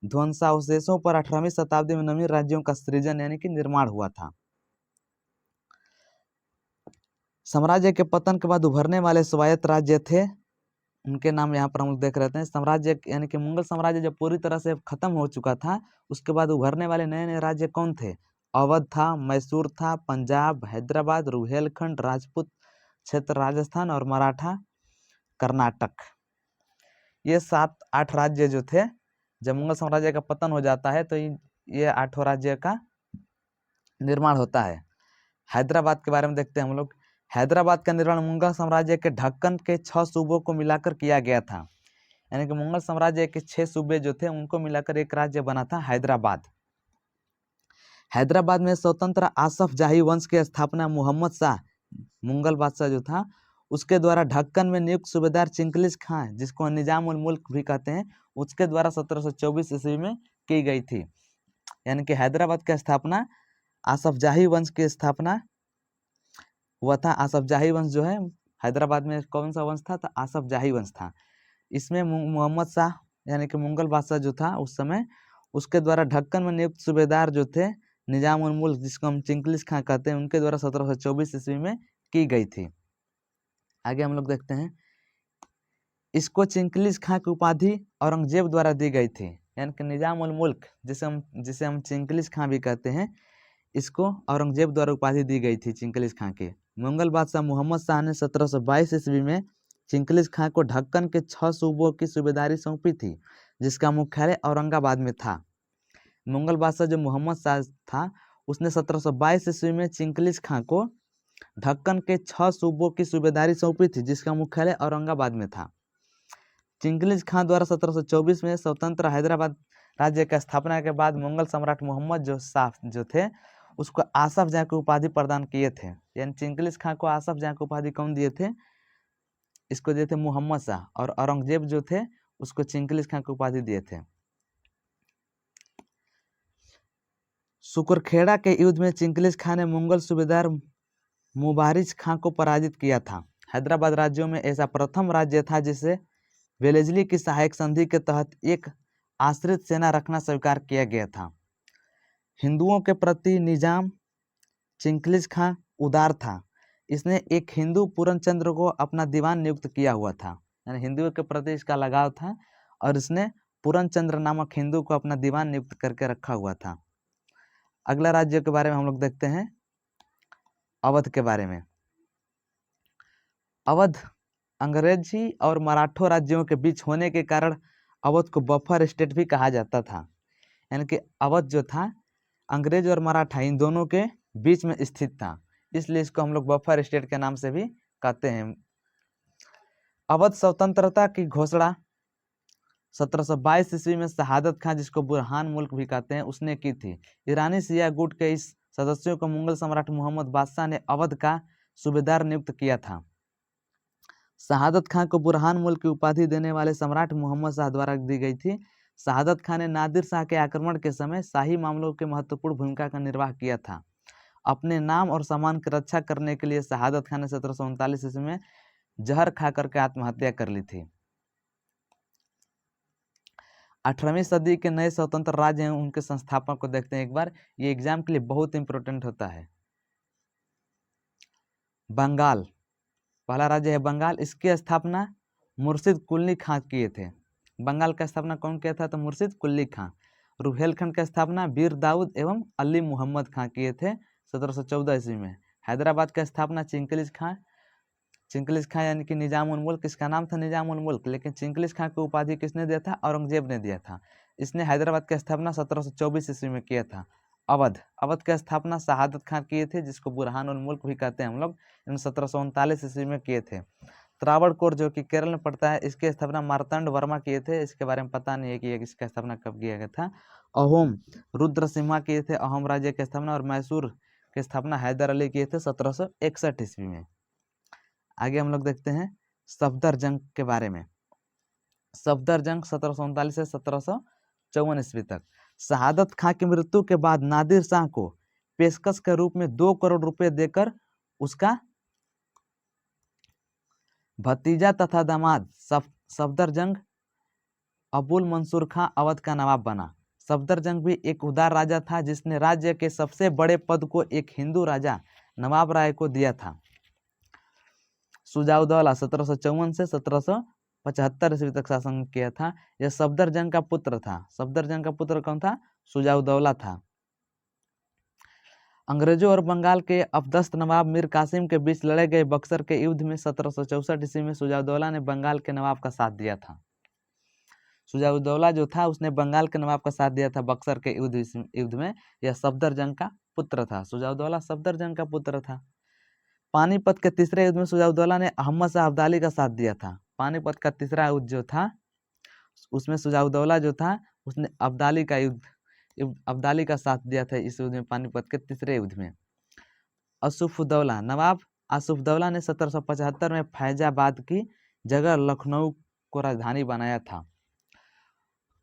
ध्वंसावशेषों पर 18वीं शताब्दी में नवीन राज्यों का सृजन यानी कि निर्माण हुआ था। साम्राज्य के पतन के बाद उभरने वाले स्वायत्त राज्य थे, उनके नाम यहाँ पर हम लोग देख रहे हैं। साम्राज्य यानी कि मुगल साम्राज्य जब पूरी तरह से खत्म हो चुका था, उसके बाद उभरने वाले नए नए राज्य कौन थे? अवध था, मैसूर था, पंजाब, हैदराबाद, रुहेलखंड, राजपूत क्षेत्र राजस्थान और मराठा कर्नाटक। ये 7-8 राज्य जो थे, जब मुगल साम्राज्य का पतन हो जाता है तो ये 8 राज्य का निर्माण होता है। हैदराबाद के बारे में देखते हैं हम लोग। हैदराबाद का निर्माण मुगल साम्राज्य के ढक्कन के 6 सूबों को मिलाकर किया गया था, यानी कि मुगल साम्राज्य के 6 सूबे जो थे उनको मिलाकर एक राज्य बना था हैदराबाद। हैदराबाद में स्वतंत्र आसफ जाही वंश की स्थापना मुहम्मद शाह, मुगल बादशाह जो था, उसके द्वारा ढक्कन में नियुक्त सूबेदार चिंगलिज खां, जिसको निजाम उल मुल्क भी कहते हैं, उसके द्वारा 1724 ईस्वी में की गई थी। यानी कि हैदराबाद की स्थापना आसफ जाही वंश की स्थापना हुआ था। आसफ जाही वंश जो है हैदराबाद में कौन सा वंश था? तो आसफ जाही वंश था। इसमें मोहम्मद शाह यानी कि मुगल बादशाह जो था उस समय, उसके द्वारा ढक्कन में नियुक्त सूबेदार जो थे निजाम उल मुल्क, जिसको हम चिंगलिज खां कहते हैं, उनके द्वारा 1724 ईस्वी में की गई थी। आगे हम लोग देखते हैं। इसको चिंगलिज खां की उपाधि औरंगजेब द्वारा दी गई थी, यानी कि निजाम उल मुल्क जिसे हम चिंगलिज खां भी कहते हैं, इसको औरंगजेब द्वारा उपाधि दी गई थी चिंगलिज खां के। मुगल बादशाह मोहम्मद शाह ने 1722 ईस्वी में चिंगलिज खां को ढक्कन के 6 सूबों की सूबेदारी सौंपी थी, जिसका मुख्यालय औरंगाबाद में था। मुगल बादशाह जो मोहम्मद शाह था, उसने 1722 ईस्वी में चिंगलिज खां को ढक्कन के 6 सूबों की सूबेदारी सौंपी थी, जिसका मुख्यालय औरंगाबाद में था। चिंगलिज खां द्वारा 1724 में स्वतंत्र हैदराबाद राज्य की स्थापना के बाद मुगल सम्राट मोहम्मद जो शाह जो थे, उसको आसफ जाह की उपाधि प्रदान किए थे। यानी चिंगलिज खां को आसफ जाह की उपाधि कौन दिए थे? इसको दिए थे मोहम्मद शाह, और औरंगजेब जो थे उसको चिंगलिज खां की उपाधि दिए थे। सुकरखेड़ा के युद्ध में चिंगलिज खां ने मुगल सूबेदार मुबारिज खां को पराजित किया था। हैदराबाद राज्यों में ऐसा प्रथम राज्य था जिसे वेलेस्ली की सहायक संधि के तहत एक आश्रित सेना रखना स्वीकार किया गया था। हिंदुओं के प्रति निजाम चिंगलिज खां उदार था। इसने एक हिंदू पूर्णचंद्र को अपना दीवान नियुक्त किया हुआ था, यानी हिंदुओं के प्रति इसका लगाव था, और इसने पूर्णचंद्र नामक हिंदू को अपना दीवान नियुक्त करके रखा हुआ था। अगला राज्य के बारे में हम लोग देखते हैं, अवध के बारे में। अवध अंग्रेजी और मराठों राज्यों के बीच होने के कारण अवध को बफर स्टेट भी कहा जाता था। यानी कि अवध जो था अंग्रेज और मराठा इन दोनों के बीच में स्थित था, इसलिए इसको हम लोग बफर स्टेट के नाम से भी कहते हैं। अवध स्वतंत्रता की घोषणा 1722 ईस्वी में शहादत खां, जिसको बुरहान मुल्क भी कहते हैं, उसने की थी। ईरानी शिया गुट के इस सदस्यों को मुगल सम्राट मोहम्मद बादशाह ने अवध का सूबेदार नियुक्त किया था। शहादत खां को बुरहान मुल्क की उपाधि देने वाले सम्राट मोहम्मद शाह द्वारा दी गई थी। शहादत खां ने नादिर शाह के आक्रमण के समय शाही मामलों के महत्वपूर्ण भूमिका का निर्वाह किया था। अपने नाम और सम्मान की रक्षा करने के लिए शहादत खां ने 1739 ईस्वी में जहर खा करके आत्महत्या कर ली थी। 18वीं सदी के नए स्वतंत्र राज्य हैं, उनके संस्थापक को देखते हैं एक बार। ये एग्जाम के लिए बहुत इंपॉर्टेंट होता है। बंगाल पहला राज्य है बंगाल। इसकी स्थापना मुर्शिद कुली खां किए थे। बंगाल का स्थापना कौन किया था? तो मुर्शिद कुली खां। रुहेलखंड की स्थापना वीर दाऊद एवं अली मोहम्मद खां किए थे 1714 ईस्वी में। हैदराबाद की स्थापना चिंगलिज खां यानी कि निजाम उल मुल्क, इसका नाम था निजाम उल मुल्क, लेकिन चिंगलिज खां की उपाधि किसने दिया था? औरंगजेब ने दिया था। इसने हैदराबाद की स्थापना 1724 ईस्वी में किया था। अवध की स्थापना शहादत खां किए थे, जिसको बुरहान उल मुल्क भी कहते हैं हम लोग, इन 1739 ईस्वी में किए थे। त्रावणकोर जो कि केरल में पड़ता है, इसकी स्थापना मार्तंड वर्मा किए थे। इसके बारे में पता नहीं है कि इसका स्थापना कब किया गया था। अहोम रुद्र सिम्हा किए थे अहोम राज्य की स्थापना, और मैसूर की स्थापना हैदर अली किए थे 1761 ईस्वी में। आगे हम लोग देखते हैं सफदर जंग के बारे में। सफदर जंग 1739 से 1754 ईस्वी तक। शहादत खां की मृत्यु के बाद नादिर शाह को पेशकश के रूप में 2 करोड़ रुपए देकर उसका भतीजा तथा दामाद सफदरजंग अबुल मंसूर खां अवध का नवाब बना। सफदरजंग भी एक उदार राजा था जिसने राज्य के सबसे बड़े पद को एक हिंदू राजा नवाब राय को दिया था। शुजाउद्दौला 1754 से 1775 ईस्वी तक शासन किया था। यह सफदरजंग का पुत्र था। सफदरजंग का पुत्र कौन था? शुजाउद्दौला था। अंग्रेजों और बंगाल के अपदस्थ नवाब मीर कासिम के बीच लड़े गए बक्सर के युद्ध में 1764 ईस्वी में शुजाउद्दौला ने बंगाल के नवाब का साथ दिया था। शुजाउद्दौला जो था उसने बंगाल के नवाब का साथ दिया था बक्सर के युद्ध में। यह सफदरजंग का पुत्र था। शुजाउद्दौला सफदरजंग का पुत्र था। पानीपत के तीसरे युद्ध में शुजाउद्दौला ने अहमद शाह अब्दाली का साथ दिया था। पानीपत का तीसरा युद्ध जो था उसमें शुजाउद्दौला जो था उसने अब्दाली का साथ दिया था इस युद्ध में, पानीपत के तीसरे युद्ध में। आसुफउद्दौला नवाब आसुफउद्दौला ने 1775 में फैजाबाद की जगह लखनऊ को राजधानी बनाया था।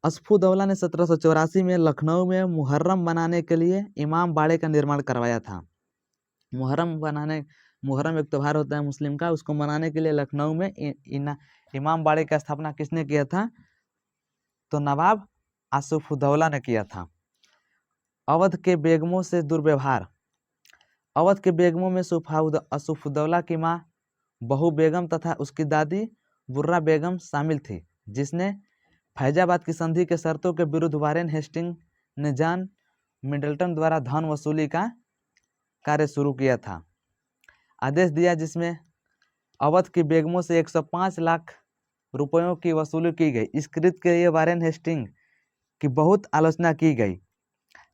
आसफउद्दौला ने 1784 में लखनऊ में मुहर्रम मनाने के लिए इमाम बाड़े का निर्माण करवाया था। मुहर्रम एक त्यौहार होता है मुस्लिम का, उसको मनाने के लिए लखनऊ में इमाम बाड़े का स्थापना किसने किया था? तो नवाब आसफउद्दौला ने किया था। अवध के बेगमों से दुर्व्यवहार। अवध के बेगमों में आसफउद्दौला की मां बहू बेगम तथा उसकी दादी बुर्रा बेगम शामिल थी, जिसने फैजाबाद की संधि के शर्तों के विरुद्ध वारेन हेस्टिंग ने जॉन मिडल्टन द्वारा धन वसूली का कार्य शुरू किया था। आदेश दिया जिसमें अवध की बेगमों से 105 लाख रुपयों की वसूली की गई। इस कृत्य के लिए वारेन हेस्टिंग की बहुत आलोचना की गई।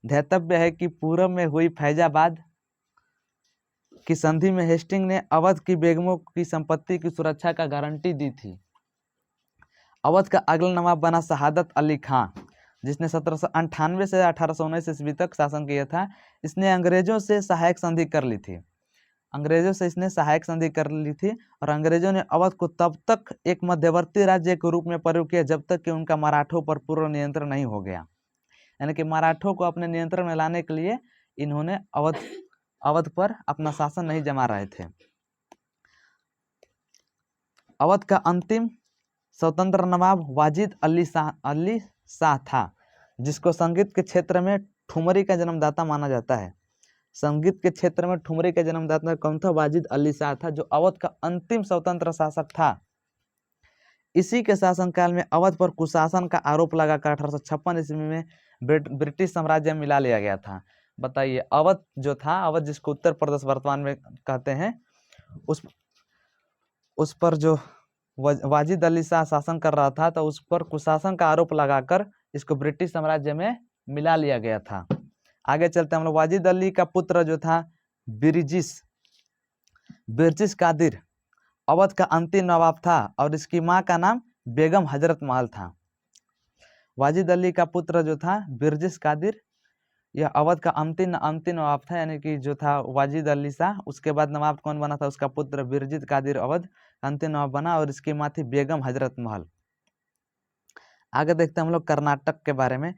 ध्यातव्य है कि पूर्व में हुई फैजाबाद की संधि में हेस्टिंग ने अवध की बेगमों की संपत्ति की सुरक्षा का गारंटी दी थी। अवध का अगला नवाब बना शहादत अली खां, जिसने 1798 से 1819 ईस्वी तक शासन किया था। इसने अंग्रेजों से सहायक संधि कर ली थी। और अंग्रेजों ने अवध को तब तक एक मध्यवर्ती राज्य के रूप में प्रयोग किया जब तक कि उनका मराठों पर पूर्ण नियंत्रण नहीं हो गया। यानी कि मराठों को अपने नियंत्रण में लाने के लिए इन्होंने अवध पर अपना शासन नहीं जमा रहे थे। अवध का अंतिम स्वतंत्र नवाब वाजिद अली शाह था, जिसको संगीत के क्षेत्र में ठुमरी का जन्मदाता माना जाता है। संगीत के क्षेत्र में ठुमरी का जन्मदाता कौन था? वाजिद अली शाह था, जो अवध का अंतिम स्वतंत्र शासक था। इसी के शासनकाल में अवध पर कुशासन का आरोप लगाकर 1856 ईस्वी में ब्रिटिश साम्राज्य में मिला लिया गया था। बताइए, अवध जो था, अवध जिसको उत्तर प्रदेश वर्तमान में कहते हैं, उस पर जो वाजिद अली शाह शासन कर रहा था, तो उस पर कुशासन का आरोप लगाकर इसको ब्रिटिश साम्राज्य में मिला लिया गया था। आगे चलते हम लोग। वाजिद अली का पुत्र जो था बिरजिस कादिर अवध का अंतिम नवाब था और इसकी मां का नाम बेगम हजरत महल था। वाजिद अली का पुत्र जो था बिरजिस कादिर, यह अवध का अंतिम नवाब था, यानी कि जो था वाजिद अली शाह। उसके बाद नवाब कौन बना था? उसका पुत्र बिरजिस कादिर अवध का अंतिम नवाब बना और इसकी मां थी बेगम हजरत महल। आगे देखते हैं हम लोग कर्नाटक के बारे में।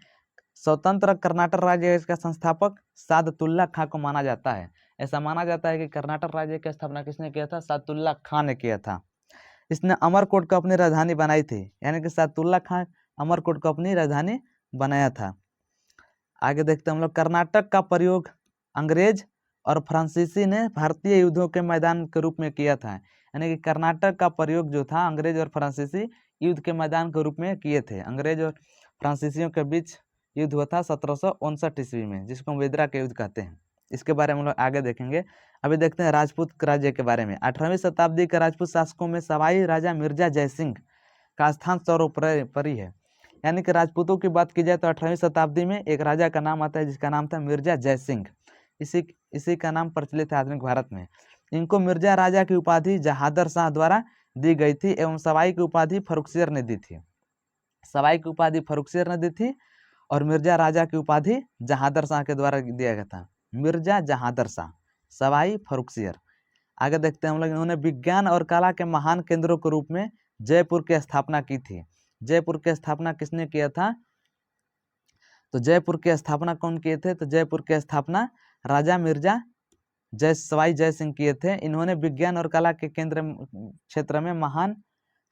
स्वतंत्र कर्नाटक राज्य का संस्थापक सादतुल्ला खां को माना जाता है। ऐसा माना जाता है कि कर्नाटक राज्य की स्थापना किसने किया था? सादतुल्ला खां ने किया था। इसने अमरकोट को अपनी राजधानी बनाई थी, यानी कि सादतुल्ला खां अमरकोट को अपनी राजधानी बनाया था। आगे देखते हैं हम लोग। कर्नाटक का प्रयोग अंग्रेज और फ्रांसीसी ने भारतीय युद्धों के मैदान के रूप में किया था। यानी कि कर्नाटक का प्रयोग जो था अंग्रेज और फ्रांसीसी युद्ध के मैदान के रूप में किए थे। अंग्रेज और फ्रांसीसियों के बीच युद्ध हुआ था 1759 ईस्वी में, जिसको हम वेदरा के युद्ध कहते हैं। इसके बारे में हम लोग आगे देखेंगे। अभी देखते हैं राजपूत राज्य के बारे में। 18वीं शताब्दी के राजपूत शासकों में सवाई राजा मिर्जा जयसिंह का स्थान सर्वोपरि है। यानी कि राजपूतों की बात की जाए तो 18वीं शताब्दी में एक राजा का नाम आता है जिसका नाम था मिर्जा जयसिंह। इसी का नाम प्रचलित है आधुनिक भारत में। इनको मिर्जा राजा की उपाधि जहादर शाह द्वारा दी गई थी एवं सवाई की उपाधि फर्रुखसियर ने दी थी। सवाई की उपाधि फर्रुखसियर ने दी थी और मिर्जा राजा की उपाधि जहादर शाह के द्वारा दिया गया था। मिर्जा जहादर शाह, सवाई फर्रुखसियर। आगे देखते हैं हम लोग। इन्होंने विज्ञान और कला के महान केंद्रों के रूप में जयपुर की स्थापना की थी। जयपुर की स्थापना किसने किया था? तो जयपुर की स्थापना कौन किए थे? तो जयपुर की स्थापना राजा मिर्जा सवाई जय सिंह किए थे। इन्होंने विज्ञान और कला के केंद्र क्षेत्र में महान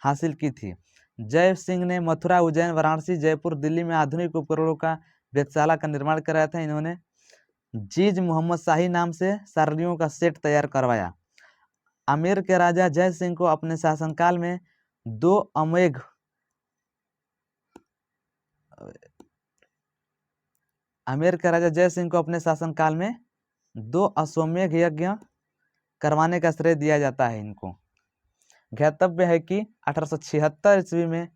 हासिल की थी। जय सिंह ने मथुरा, उज्जैन, वाराणसी, जयपुर, दिल्ली में आधुनिक उपकरणों का वेधशाला का निर्माण कराया था। इन्होंने जीज मोहम्मद शाही नाम से सारणियों का सेट तैयार करवाया। आमेर के राजा जय सिंह को अपने शासनकाल में दो अमेघ आमेर के राजा जय सिंह को अपने शासनकाल में 2 अश्वमेध यज्ञ करवाने का श्रेय दिया जाता है इनको। ज्ञातव्य है कि 1876 ईस्वी में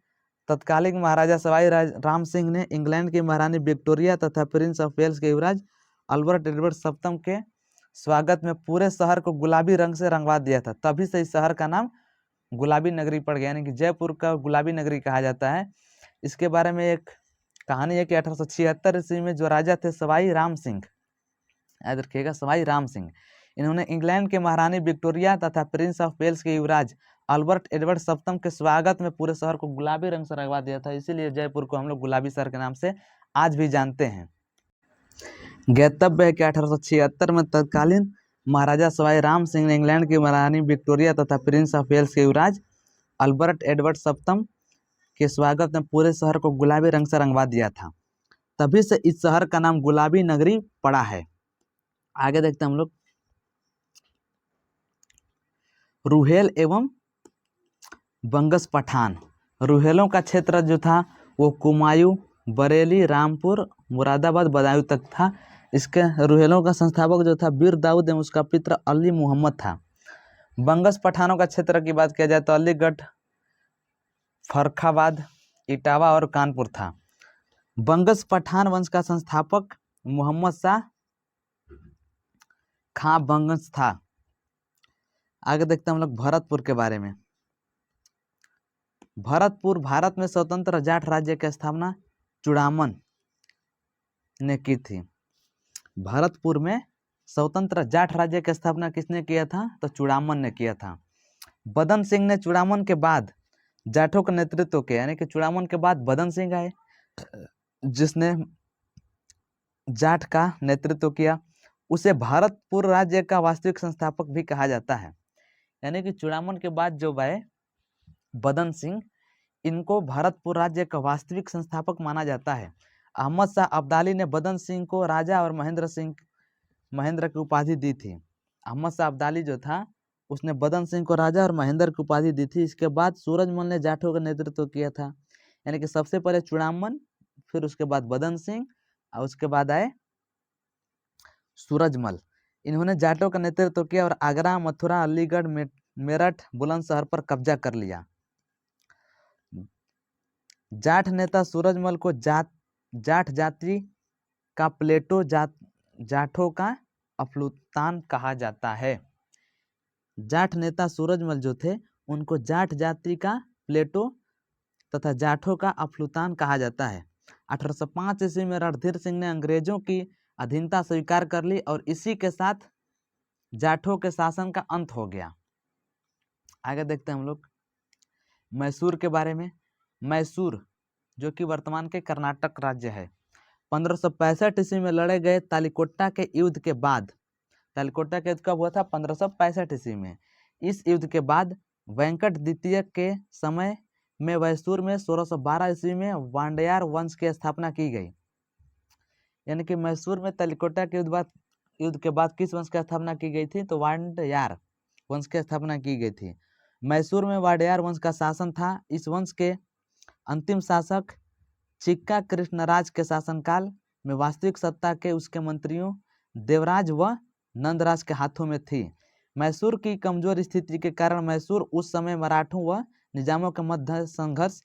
तत्कालीन महाराजा सवाई राम सिंह ने इंग्लैंड की महारानी विक्टोरिया तथा प्रिंस ऑफ वेल्स के युवराज अल्बर्ट एडवर्ड सप्तम के स्वागत में पूरे शहर को गुलाबी रंग से रंगवा दिया था। तभी से इस शहर का नाम गुलाबी नगरी पड़ गया, यानी कि जयपुर का गुलाबी नगरी कहा जाता है। इसके बारे में एक कहानी है कि 1876 ईस्वी में जो राजा थे सवाई राम सिंह, याद रखिएगा सवाई राम सिंह, इन्होंने इंग्लैंड के महारानी विक्टोरिया तथा प्रिंस ऑफ वेल्स के युवराज अल्बर्ट एडवर्ड सप्तम के स्वागत में पूरे शहर को गुलाबी रंग से रंगवा दिया था। इसीलिए जयपुर को हम लोग गुलाबी शहर के नाम से आज भी जानते हैं। ज्ञातव्य है कि 1876 में तत्कालीन महाराजा सवाई राम सिंह ने इंग्लैंड की महारानी विक्टोरिया तथा प्रिंस ऑफ वेल्स के युवराज अल्बर्ट एडवर्ड सप्तम के स्वागत में पूरे शहर को गुलाबी रंग से रंगवा दिया था। तभी से इस शहर का नाम गुलाबी नगरी पड़ा है। आगे देखते हैं हम लोग। रुहेल एवं बंगस पठान। रुहेलों का क्षेत्र जो था वो कुमायूं, बरेली, रामपुर, मुरादाबाद, बदायूं तक था। इसके रुहेलों का संस्थापक जो था बीर दाऊद एवं उसका पुत्र अली मोहम्मद था। बंगस पठानों का क्षेत्र की बात किया जाए तो अलीगढ़, फर्रुखाबाद, इटावा और कानपुर था। बंगस पठान वंश का संस्थापक मोहम्मद शाह खां बंगस था। आगे देखते हैं हम लोग भरतपुर के बारे में। भरतपुर भारत में स्वतंत्र जाट राज्य की स्थापना चूड़ामन ने की थी। भरतपुर में स्वतंत्र जाट राज्य की स्थापना किसने किया था? तो चूड़ामन ने किया था। बदन सिंह ने चूड़ामन के बाद जाटों का नेतृत्व किया, यानी कि चूड़ामन के बाद बदन सिंह आए जिसने जाट का नेतृत्व किया। उसे भरतपुर राज्य का वास्तविक संस्थापक भी कहा जाता है। यानी कि चूड़ामन के बाद जो आए बदन सिंह, इनको भरतपुर राज्य का वास्तविक संस्थापक माना जाता है। अहमद शाह अब्दाली ने बदन सिंह को राजा और महेंद्र की उपाधि दी थी। अहमद शाह अब्दाली जो था उसने बदन सिंह को राजा और महेंद्र की उपाधि दी थी। इसके बाद सूरजमल ने जाटों का नेतृत्व किया था। यानी कि सबसे पहले चूड़ामन, फिर उसके बाद बदन सिंह और उसके बाद आए सूरजमल। इन्होंने जाटों का नेतृत्व किया और आगरा, मथुरा, अलीगढ़, मेरठ, बुलंदशहर पर कब्जा कर लिया। जाट नेता सूरजमल को जाट जाति का प्लेटो जाठों का अफ्लुतान कहा जाता है। जाट नेता सूरजमल जो थे उनको जाट जाति का प्लेटो तथा जाठों का अफ्लुतान कहा जाता है। 1805 ईस्वी में रणधीर सिंह ने अंग्रेजों की अधीनता स्वीकार कर ली और इसी के साथ जाठों के शासन का अंत हो गया। आगे देखते हैं हम लोग मैसूर के बारे में। मैसूर जो कि वर्तमान के कर्नाटक राज्य है। 1565 ईस्वी में लड़े गए तालिकोटा के युद्ध के बाद, तालिकोटा का युद्ध कब हुआ था? 1565 ईस्वी में। इस युद्ध के बाद वेंकट द्वितीय के समय में मैसूर में 1612 ईस्वी में वांडयार वंश की स्थापना की गई। यानी कि मैसूर में तालिकोटा के युद्ध के बाद किस वंश की स्थापना की गई थी? तो वांडयार वंश की स्थापना की गई थी। मैसूर में वाडयार वंश का शासन था। इस वंश के अंतिम शासक चिक्का कृष्णराज के शासनकाल में वास्तविक सत्ता के उसके मंत्रियों देवराज व नंदराज के हाथों में थी। मैसूर की कमजोर स्थिति के कारण मैसूर उस समय मराठों व निजामों के मध्य संघर्ष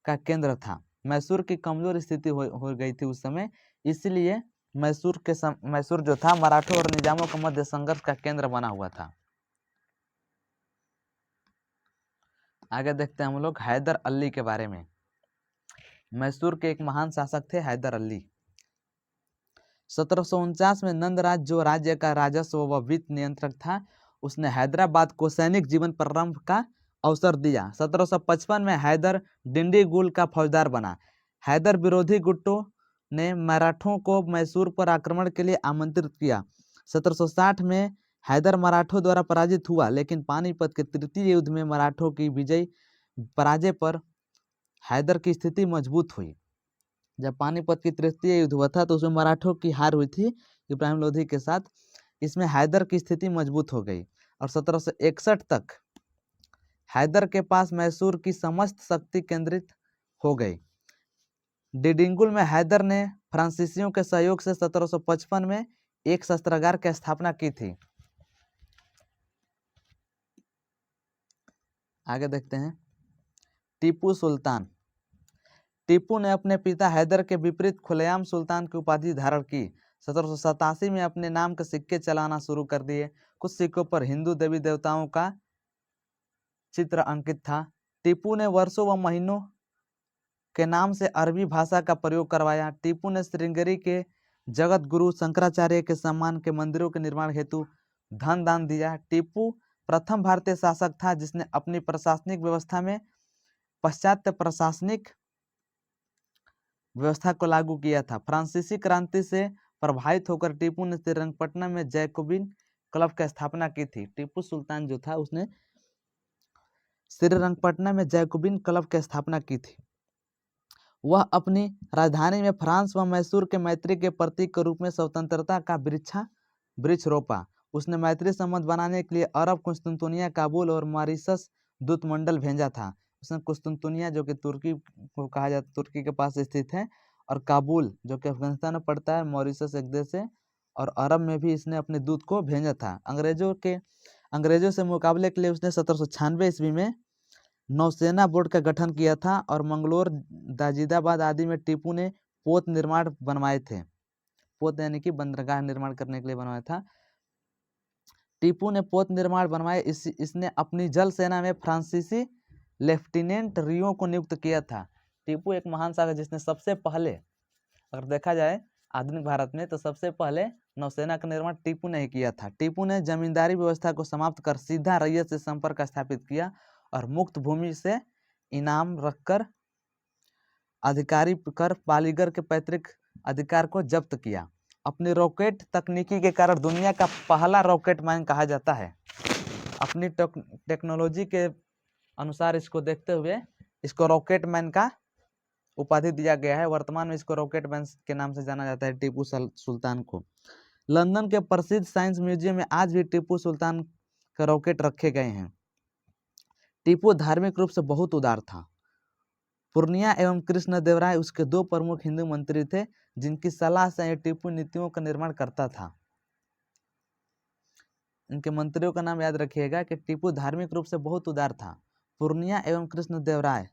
का केंद्र था। मैसूर की कमजोर स्थिति हो गई थी उस समय, इसलिए मैसूर जो था मराठों और निजामों के मध्य संघर्ष का केंद्र बना हुआ था। आगे देखते हैं हम लोग हैदर अली के बारे में। मैसूर के एक महान शासक थे हैदर अली। 1749 में नंदराज जो राज्य का राजस्व व वित्त नियंत्रक था, उसने हैदराबाद को सैनिक जीवन प्रारंभ का अवसर दिया। 1755 में हैदर डिंडीगुल का फौजदार बना। हैदर विरोधी गुटों ने मराठों को मैसूर पर आक्रमण के लिए आमंत्रित किया। 1760 में हैदर मराठों द्वारा पराजित हुआ, लेकिन पानीपत के तृतीय युद्ध में मराठों की पराजय पर हैदर की स्थिति मजबूत हुई। जब पानीपत की तृतीय युद्ध हुआ था तो उसमें मराठों की हार हुई थी इब्राहिम लोधी के साथ। इसमें हैदर की स्थिति मजबूत हो गई और 1761 तक हैदर के पास मैसूर की समस्त शक्ति केंद्रित हो गई। डिडिंगुल में हैदर ने फ्रांसीसियों के सहयोग से 1755 में एक शस्त्रागार की स्थापना की थी। आगे देखते हैं। टीपू सुल्तान। टीपू ने अपने पिता हैदर के विपरीत खुलेआम सुल्तान की उपाधि धारण की। 1787 में अपने नाम के सिक्के चलाना शुरू कर दिए। कुछ सिक्कों पर हिंदू देवी देवताओं का चित्र अंकित था। टीपू ने वर्षों व महीनों के नाम से अरबी भाषा का प्रयोग करवाया। टीपू ने श्रृंगेरी के जगत गुरु शंकराचार्य के सम्मान के मंदिरों के निर्माण हेतु धन दान दिया। टीपू प्रथम भारतीय शासक था जिसने अपनी प्रशासनिक व्यवस्था में पाश्चात्य प्रशासनिक व्यवस्था को लागू किया था। फ्रांसीसी क्रांति से प्रभावित होकर टीपू ने श्रीरंगपट्टनम में जैकोबिन क्लब की स्थापना की थी। टीपू सुल्तान जो था उसने श्रीरंगपट्टनम में जैकोबिन क्लब की स्थापना की थी। वह अपनी राजधानी में फ्रांस व मैसूर के मैत्री के प्रतीक के रूप में स्वतंत्रता का वृक्ष रोपा। उसने मैत्री संबंध बनाने के लिए अरब, कुस्तुनतुनिया, काबुल और मॉरिशस दूतमंडल भेजा था। उसने कुस्तुनतुनिया जो कि तुर्की को कहा जाता है, तुर्की के पास स्थित है, और काबुल जो कि अफगानिस्तान में पड़ता है, मॉरिशस एक देश है, और अरब में भी इसने अपने दूत को भेजा था। अंग्रेजों से मुकाबले के लिए उसने 1796 ईस्वी में नौसेना बोर्ड का गठन किया था और मंगलोर, दाजिदाबाद आदि में टीपू ने पोत निर्माण बनवाए थे। पोत यानी कि बंदरगाह निर्माण करने के लिए बनवाया था। टीपू ने पोत निर्माण बनवाए। इसने अपनी जल सेना में फ्रांसीसी लेफ्टिनेंट रियो को नियुक्त किया था। टीपू एक महान शासक जिसने सबसे पहले, अगर देखा जाए आधुनिक भारत में, तो सबसे पहले नौसेना का निर्माण टीपू ने ही किया था। टीपू ने जमींदारी व्यवस्था को समाप्त कर सीधा रैयत से संपर्क स्थापित किया और मुक्त भूमि से इनाम रखकर अधिकारी कर बालीगर के पैतृक अधिकार को जब्त किया। अपनी रॉकेट तकनीकी के कारण दुनिया का पहला रॉकेट मैन कहा जाता है। अपनी टेक्नोलॉजी के अनुसार इसको देखते हुए इसको रॉकेट मैन का उपाधि दिया गया है। वर्तमान में इसको रॉकेट मैन के नाम से जाना जाता है टीपू सुल्तान को। लंदन के प्रसिद्ध साइंस म्यूजियम में आज भी टीपू सुल्तान के रॉकेट रखे गए हैं। टीपू धार्मिक रूप से बहुत उदार था। पूर्णिया एवं कृष्णदेवराय उसके दो प्रमुख हिंदू मंत्री थे जिनकी सलाह से टीपू नीतियों का निर्माण करता था। इनके मंत्रियों का नाम याद रखिएगा कि टीपू धार्मिक रूप से बहुत उदार था। पूर्णिया एवं कृष्णदेवराय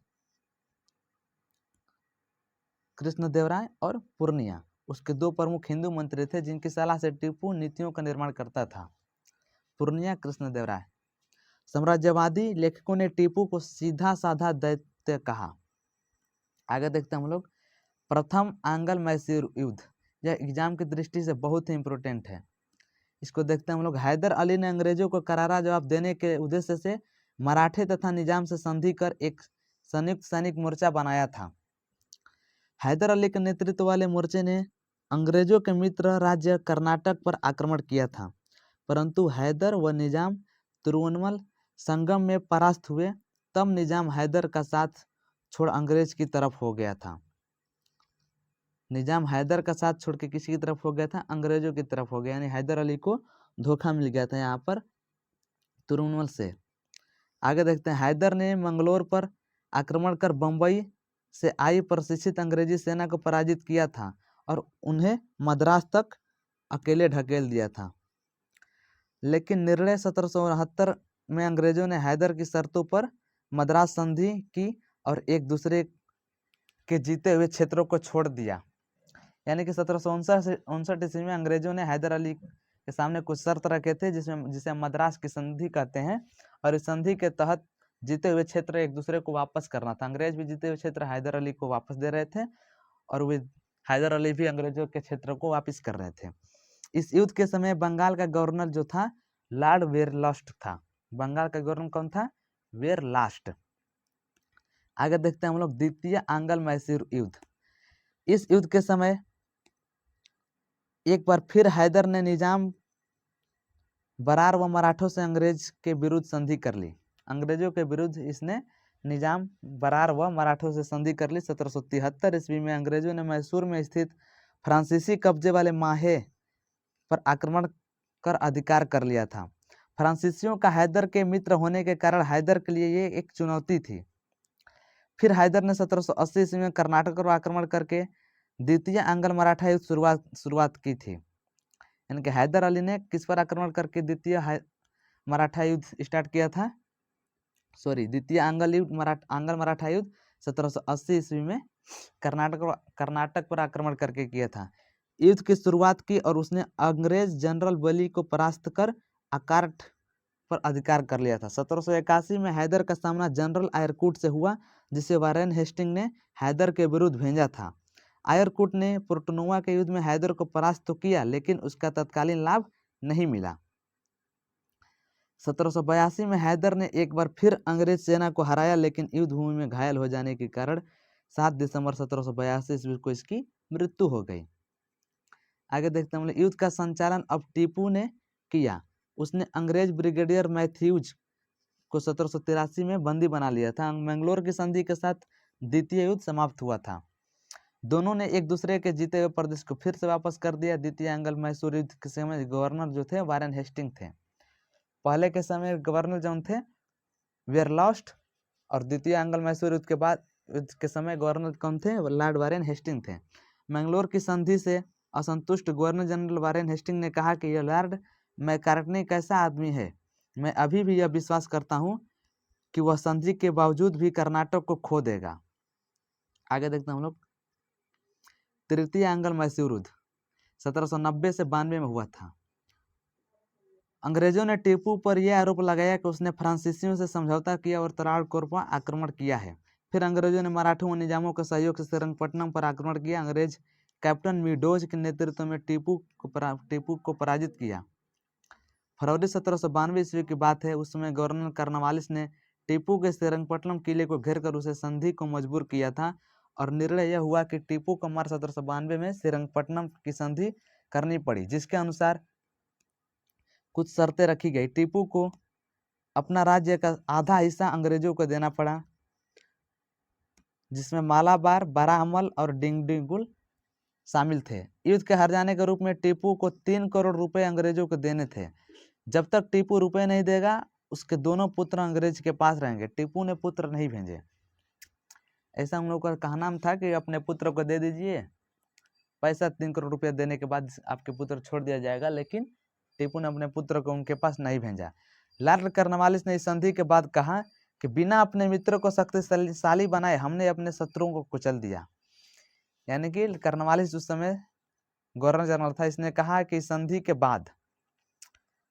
और पूर्णिया उसके दो प्रमुख हिंदू मंत्री थे जिनकी सलाह से टीपू नीतियों का निर्माण करता था। पूर्णिया, कृष्णदेवराय। साम्राज्यवादी लेखकों ने टीपू को सीधा साधा दैत्य कहा। आगे देखते हैं हम लोग। प्रथम आंग्ल मैसूर युद्ध, यह एग्जाम की दृष्टि से बहुत ही इंपॉर्टेंट है। इसको देखते हैं हम लोग। हैदर अली ने अंग्रेजों को करारा जवाब देने के उद्देश्य से मराठे तथा निजाम से संधि कर एक संयुक्त सैनिक मोर्चा बनाया था। हैदर अली के नेतृत्व वाले मोर्चे ने अंग्रेजों के मित्र राज्य कर्नाटक पर आक्रमण किया था, परंतु हैदर व निजाम तिरुवन्नमल संगम में परास्त हुए। तब निजाम हैदर का साथ छोड़ अंग्रेज की तरफ हो गया था। निजाम हैदर का साथ छोड़ के किसी की तरफ हो गया था? अंग्रेजों की तरफ हो गया, यानी हैदर अली को धोखा मिल गया था यहाँ पर तिरुवन्नमल से। आगे देखते हैं। हैदर ने मंगलोर पर आक्रमण कर बम्बई से आई प्रशिक्षित अंग्रेजी सेना को पराजित किया था और उन्हें मद्रास तक अकेले ढकेल दिया था। लेकिन निर्णय 1769 में अंग्रेजों ने हैदर की शर्तों पर मद्रास संधि की और एक दूसरे के जीते हुए क्षेत्रों को छोड़ दिया। यानी कि 1759 ईस्वी में अंग्रेजों ने हैदर अली के सामने कुछ शर्त रखे थे जिसे मद्रास की संधि कहते हैं, और इस संधि के तहत जीते हुए क्षेत्र एक दूसरे को वापस करना था। अंग्रेज भी जीते हुए क्षेत्र हैदर अली को वापस दे रहे थे और वे हैदर अली भी अंग्रेजों के क्षेत्र को वापस कर रहे थे। इस युद्ध के समय बंगाल का गवर्नर जो था लॉर्ड वेरलास्ट था। बंगाल का गवर्नर कौन था? वेरलास्ट। आगे देखते हैं हम लोग। द्वितीय आंग्ल मैसूर युद्ध। इस युद्ध के समय एक बार फिर हैदर ने निजाम बरार व मराठों से अंग्रेज के विरुद्ध संधि कर ली। अंग्रेजों के विरुद्ध इसने निजाम बरार व मराठों से संधि कर ली। 1773 ईस्वी में अंग्रेजों ने मैसूर में स्थित फ्रांसीसी कब्जे वाले माहे पर आक्रमण कर अधिकार कर लिया था। फ्रांसीसियों का हैदर के मित्र होने के कारण हैदर के लिए ये एक चुनौती थी। फिर हैदर ने 1780 ईस्वी में कर्नाटक पर आक्रमण करके द्वितीय आंग्ल मराठा युद्ध शुरुआत की थी। यानी कि हैदर अली ने किस पर आक्रमण करके द्वितीय मराठा युद्ध स्टार्ट किया था? द्वितीय आंग्ल मराठा युद्ध 1780 ईस्वी में कर्नाटक पर आक्रमण करके किया था। युद्ध की शुरुआत की और उसने अंग्रेज जनरल बली को परास्त कर अकार्ट पर अधिकार कर लिया था। 1781 में हैदर का सामना जनरल आयरकूट से हुआ, जिसे वारेन हेस्टिंग ने हैदर के विरुद्ध भेजा था। आयरकूट ने पोर्टनोवा के युद्ध में हैदर को परास्त तो किया, लेकिन उसका तत्कालीन लाभ नहीं मिला। 1782 में हैदर ने एक बार फिर अंग्रेज सेना को हराया, लेकिन युद्ध भूमि में घायल हो जाने के कारण 7 दिसंबर 1782 ईस्वी को इसकी मृत्यु हो गई। आगे देखते हैं, युद्ध का संचालन अब टीपू ने किया। उसने अंग्रेज ब्रिगेडियर मैथ्यूज को 1783 में बंदी बना लिया था। मैंगलोर की संधि के साथ द्वितीय युद्ध समाप्त हुआ था। दोनों ने एक दूसरे के जीते हुए प्रदेश को फिर से वापस कर दिया। द्वितीय आंग्ल मैसूर युद्ध के समय गवर्नर जो थे वारेन हेस्टिंग थे। पहले के समय गवर्नर जो थे वेयर लॉस्ट, और द्वितीय आंग्ल मैसूर युद्ध के बाद युद्ध के समय गवर्नर कौन थे? लॉर्ड वारेन हेस्टिंग थे। मैंगलोर की संधि से असंतुष्ट गवर्नर जनरल वारेन हेस्टिंग ने कहा कि यह लॉर्ड मैकार्टनी कैसा आदमी है। मैं अभी भी यह विश्वास करता हूँ कि वह संधि के बावजूद भी कर्नाटक को खो देगा। आगे देखते हैं हम लोग, तृतीय आंग्ल मैसूर युद्ध 1790 से 92 में हुआ था। अंग्रेजों ने टीपू पर यह आरोप लगाया कि उसने फ्रांसीसियों से समझौता किया और तरावकोर पर आक्रमण किया है। फिर अंग्रेजों ने मराठों और निजामों के सहयोग से श्रीरंगपट्टनम पर आक्रमण किया। अंग्रेज कैप्टन मीडोज के नेतृत्व में टीपू को पराजित किया। फरवरी 1792 ईस्वी की बात है। उस समय गवर्नर कार्नवालिस ने टीपू के श्रीरंगपट्टनम किले को घेर कर उसे संधि को मजबूर किया था, और निर्णय यह हुआ कि टीपू को मार्च 1792 में श्रीरंगपट्टनम की संधि करनी पड़ी, जिसके अनुसार कुछ शर्तें रखी गई। टीपू को अपना राज्य का आधा हिस्सा अंग्रेजों को देना पड़ा, जिसमें मालाबार, बाराहमल और डिंगडिगुल शामिल थे। युद्ध के हार जाने के रूप में टीपू को 3 करोड़ रुपए अंग्रेजों को देने थे। जब तक टीपू रुपए नहीं देगा, उसके दोनों पुत्र अंग्रेज के पास रहेंगे। टीपू ने पुत्र नहीं भेजे। ऐसा हम लोग का कहना था कि अपने पुत्र को दे दीजिए पैसा, 3 करोड़ रुपया देने के बाद आपके पुत्र छोड़ दिया जाएगा, लेकिन टीपू ने अपने पुत्र को उनके पास नहीं भेजा। लॉर्ड कार्नवालिस ने इस संधि के बाद कहा कि बिना अपने मित्र को शक्तिशाली बनाए हमने अपने शत्रुओं को कुचल दिया। यानी कि कार्नवालिस उस समय गवर्नर जनरल था। इसने कहा कि संधि के बाद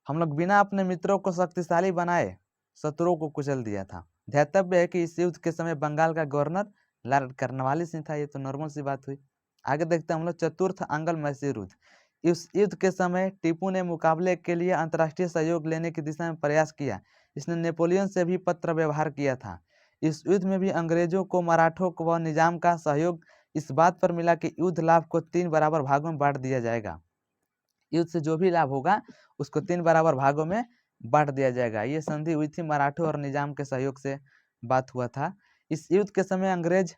हम लोग बिना अपने मित्रों को शक्तिशाली बनाए शत्रुओं को कुचल दिया था। ध्यातव्य है कि इस युद्ध के समय बंगाल का गवर्नर लॉर्ड कार्नवालिस ही था। ये तो नॉर्मल सी बात हुई। आगे देखते हैं हम लोग, चतुर्थ आंग्ल मैसूर युद्ध। इस युद्ध के समय टीपू ने मुकाबले के लिए अंतर्राष्ट्रीय सहयोग लेने की दिशा में प्रयास किया। इसने नेपोलियन से भी पत्र व्यवहार किया था। इस युद्ध में भी अंग्रेजों को मराठों को व निजाम का सहयोग इस बात पर मिला कि युद्ध लाभ को 3 बराबर भागों में बांट दिया जाएगा। युद्ध से जो भी लाभ होगा उसको 3 बराबर भागों में बांट दिया जाएगा। ये संधि हुई थी मराठों और निजाम के सहयोग से बात हुआ था। इस युद्ध के समय अंग्रेज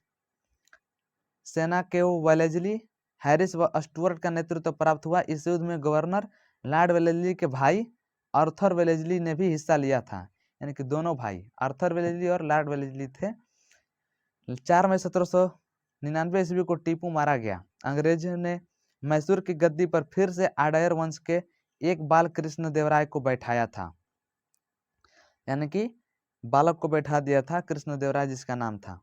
सेना के वेलेस्ली, हैरिस व स्टुअर्ट का नेतृत्व प्राप्त हुआ। इस युद्ध में गवर्नर लॉर्ड वेलेस्ली के भाई आर्थर वेलेस्ली ने भी हिस्सा लिया था। यानी कि दोनों भाई आर्थर वेलेस्ली और लॉर्ड वेलेस्ली थे। 4 मई 1799 ईस्वी को टीपू मारा गया। अंग्रेज ने मैसूर की गद्दी पर फिर से आडायर वंश के एक बाल कृष्ण देवराय को बैठाया था। यानी कि बालक को बैठा दिया था, कृष्ण देवराय जिसका नाम था।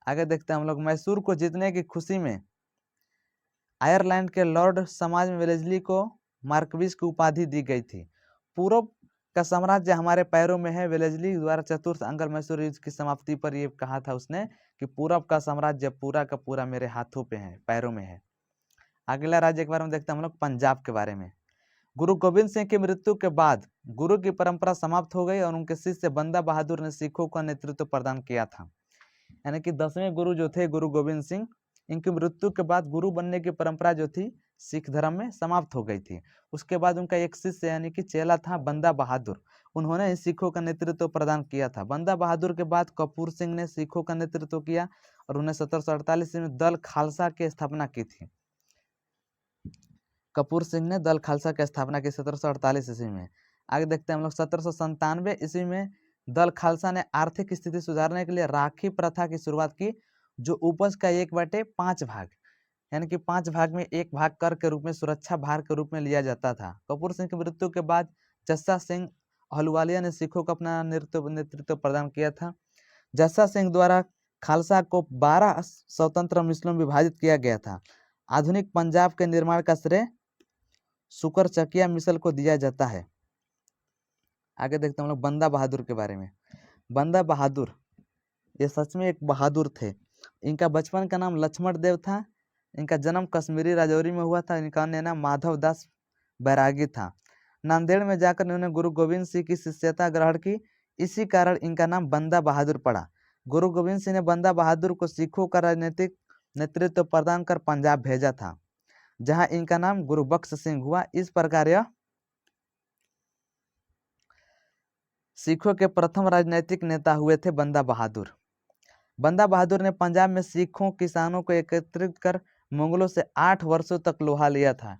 आगे देखते हैं हम लोग, मैसूर को जीतने की खुशी में आयरलैंड के लॉर्ड समाज में वेलेस्ली को मार्कविस की उपाधि दी गई थी। पूर्व का साम्राज्य हमारे पैरों में है। वेलेस्ली द्वारा चतुर्थ आंग्ल मैसूर युद्ध की समाप्ति पर यह कहा था उसने कि पूरब का साम्राज्य पूरा का पूरा मेरे हाथों पे है, पैरों में है। अगला राज्य के बारे में देखते हैं हम लोग, पंजाब के बारे में। गुरु गोविंद सिंह की मृत्यु के बाद गुरु की परंपरा समाप्त हो गई और उनके शिष्य बंदा बहादुर ने सिखों का नेतृत्व प्रदान किया था। यानी कि 10वें गुरु जो थे गुरु गोविंद सिंह, इनकी मृत्यु के बाद गुरु बनने की परंपरा जो थी सिख धर्म में समाप्त हो गई थी। उसके बाद उनका एक शिष्य यानी कि चेला था बंदा बहादुर, उन्होंने इन सिखों का नेतृत्व प्रदान किया था। बंदा बहादुर के बाद कपूर सिंह ने सिखों का नेतृत्व किया और उन्हें 1748 में दल खालसा की स्थापना की थी। कपूर सिंह ने दल खालसा की स्थापना की 1748 ईस्वी में। आगे देखते हैं हम लोग 1797 ईस्वी में दल खालसा ने आर्थिक स्थिति सुधारने के लिए राखी प्रथा की शुरुआत की, जो उपज का 1/5 भाग यानी कि 5 भाग में 1 भाग कर के रूप में सुरक्षा भार के रूप में लिया जाता था। कपूर सिंह की मृत्यु के बाद जस्सा सिंह अहलुवालिया ने सिखों को अपना नेतृत्व प्रदान किया था। जस्सा सिंह द्वारा खालसा को 12 स्वतंत्र मिसलों में विभाजित किया गया था। आधुनिक पंजाब के निर्माण का श्रेय सुकरचकिया मिसल को दिया जाता है। आगे देखते हैं हम लोग बंदा बहादुर के बारे में। बंदा बहादुर ये सच में एक बहादुर थे। इनका बचपन का नाम लक्ष्मण देव था। इनका जन्म कश्मीरी राजौरी में हुआ था। इनका अन्य नाम माधव दास बैरागी था। नांदेड़ में जाकर इन्होंने गुरु गोविंद सिंह की शिष्यता ग्रहण की, इसी कारण इनका नाम बंदा बहादुर पड़ा। गुरु गोविंद सिंह ने बंदा बहादुर को सिखों का राजनीतिक नेतृत्व प्रदान कर पंजाब भेजा था, जहां इनका नाम गुरु बख्श सिंह हुआ। इस प्रकार यह सिखों के प्रथम राजनीतिक नेता हुए थे बंदा बहादुर। बंदा बहादुर ने पंजाब में सिखों किसानों को एकत्रित कर मुगलों से 8 वर्षों तक लोहा लिया था,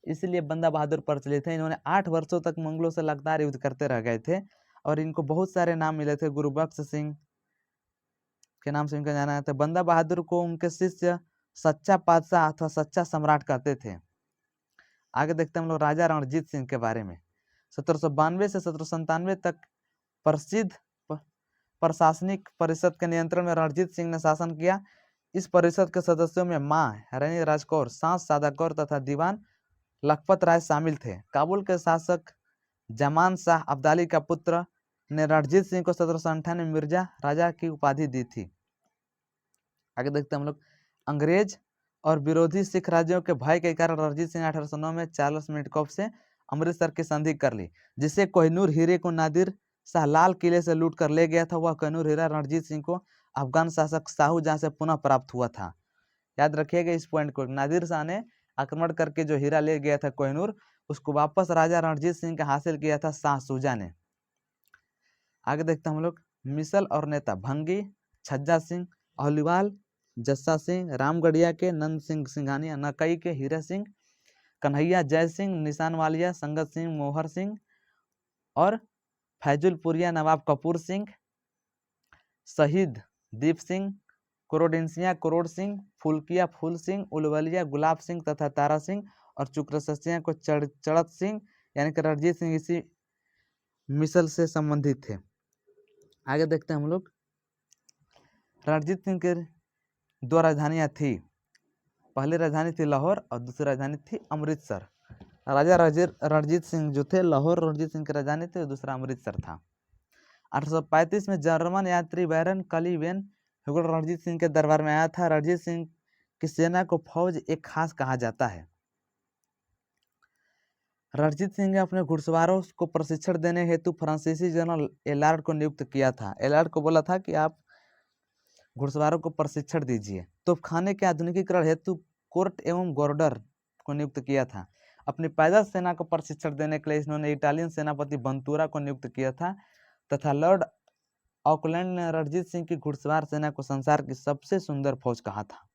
इसलिए बंदा बहादुर प्रचलित है। इन्होंने 8 वर्षों तक मुगलों से लगातार युद्ध करते रह गए थे और इनको बहुत सारे नाम मिले थे। गुरु बख्श सिंह के नाम से इनका जाना जाता है। बंदा बहादुर को उनके शिष्य सच्चा बादशाह अथवा सच्चा सम्राट कहते थे। आगे देखते हैं हम लोग राजा रणजीत सिंह के बारे में। 1792 से 1797 तक प्रसिद्ध प्रशासनिक परिषद के नियंत्रण में रणजीत सिंह ने शासन किया। इस परिषद के सदस्यों में मां रानी राजकौर, सास सादा कौर तथा दीवान लखपत राय शामिल थे। काबुल के शासक जमान शाह अब्दाली का पुत्र ने रणजीत सिंह को 1798 में मिर्जा राजा की उपाधि दी थी। आगे देखते हैं हम लोग अंग्रेज और विरोधी सिख राज्यों के भय के कारण रणजीत सिंह 1809 में चार्ल्स मेडकॉफ से अमृतसर की संधि कर ली, जिससे कोहिनूर हीरे को नादिर शाह लाल किले से लूट कर ले गया था। वह कोहिनूर हीरा रणजीत सिंह को अफगान शासक शाहू जहां से पुनः प्राप्त हुआ था। याद रखिएगा इस पॉइंट को। नादिर शाह ने आक्रमण करके जो हीरा ले गया था कोहिनूर, उसको वापस राजा रणजीत सिंह का हासिल किया था शाह शुजा ने। आगे देखते हैं हम लोग मिसल और नेता भंगी, छज्जा सिंह अहलुवाल, जस्सा सिंह, रामगढ़िया के नंद सिंह सिंघानिया, नकई के हीरा सिंह, कन्हैया जय सिंह, निशान वालिया, संगत सिंह, मोहर सिंह और फैजुलपुरिया नवाब कपूर सिंह, शहीद दीप सिंह, कोरोडेंसिया करोड़ सिंह, फुलकिया फूल सिंह, उलवलिया गुलाब सिंह तथा तारा सिंह और चुक्रसिया को चड़त सिंह यानी कि रणजीत सिंह इसी मिसल से संबंधित थे। आगे देखते हैं हम लोग रणजीत सिंह के 2 राजधानियां थी। पहली राजधानी थी लाहौर और दूसरी राजधानी थी अमृतसर। राजा रणजीत सिंह जो थे लाहौर रणजीत सिंह की राजधानी थी और दूसरा अमृतसर था। 1835 में जर्मन यात्री बैरन कलीवेन हुगल रणजीत सिंह के दरबार में आया था। रणजीत सिंह की सेना को फौज एक खास कहा जाता है। रणजीत सिंह ने अपने घुड़सवारों को प्रशिक्षण देने हेतु फ्रांसीसी जनरल एलार्ड को नियुक्त किया था। एलार्ड को बोला था कि आप घुड़सवारों को प्रशिक्षण दीजिए। तोपखाने के आधुनिकीकरण हेतु कोर्ट एवं गोर्डर को नियुक्त किया था। अपनी पैदल सेना को प्रशिक्षण देने के लिए इन्होंने इटालियन सेनापति बंतूरा को नियुक्त किया था तथा लॉर्ड ऑकलैंड ने रणजीत सिंह की घुड़सवार सेना को संसार की सबसे सुंदर फौज कहा था।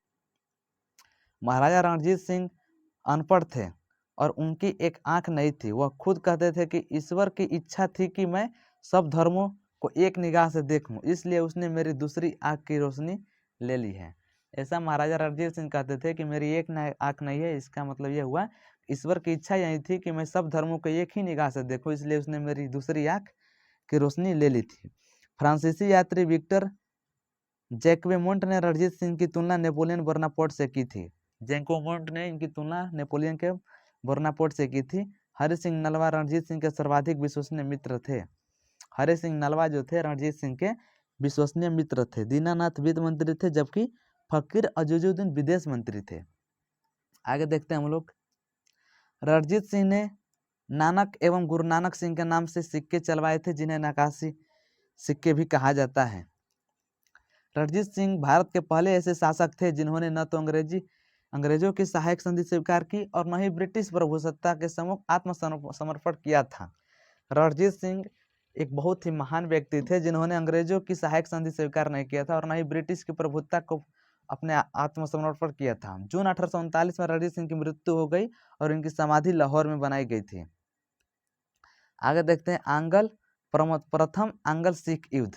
महाराजा रणजीत सिंह अनपढ़ थे और उनकी एक आंख नहीं थी। वह खुद कहते थे कि ईश्वर की इच्छा थी कि मैं सब धर्मों को एक निगाह से देखूं, इसलिए उसने मेरी दूसरी आंख की रोशनी ले ली है। ऐसा महाराजा रणजीत सिंह कहते थे कि मेरी एक आंख नहीं है। इसका मतलब यह हुआ ईश्वर की इच्छा यही थी कि मैं सब धर्मों को एक ही निगाह से देखूं, इसलिए उसने मेरी दूसरी आंख की रोशनी ले ली थी। फ्रांसीसी यात्री विक्टर जैक्वेमोंट ने रणजीत सिंह की तुलना नेपोलियन बोनापार्ट से की थी। जैक्वेमोंट ने इनकी तुलना नेपोलियन के बोनापार्ट से की थी। हरि सिंह नलवा रणजीत सिंह के सर्वाधिक विश्वसनीय मित्र थे। हरि सिंह नलवा जो थे रणजीत सिंह के विश्वसनीय मित्र थे। दीनानाथ वित्त मंत्री थे जबकि फकीर अजूजुद्दीन विदेश मंत्री थे। आगे देखते हैं हम लोग रणजीत सिंह ने नानक एवं गुरु नानक सिंह के नाम से सिक्के चलवाए थे, जिन्हें नकाशी सिक्के भी कहा जाता है। रणजीत सिंह भारत के पहले ऐसे शासक थे जिन्होंने न तो अंग्रेजी अंग्रेजों की सहायक संधि स्वीकार की और न ही ब्रिटिश प्रभुसत्ता के सम्मुख आत्मसमर्पण किया था। रणजीत सिंह एक बहुत ही महान व्यक्ति थे जिन्होंने अंग्रेजों की सहायक संधि स्वीकार नहीं किया था और न ही ब्रिटिश की प्रभुत्ता को अपने आत्मसमर्पण किया था। जून 1839 में रणजीत सिंह की मृत्यु हो गई और इनकी समाधि लाहौर में बनाई गई थी। आगे देखते हैं प्रथम आंग्ल सिख युद्ध।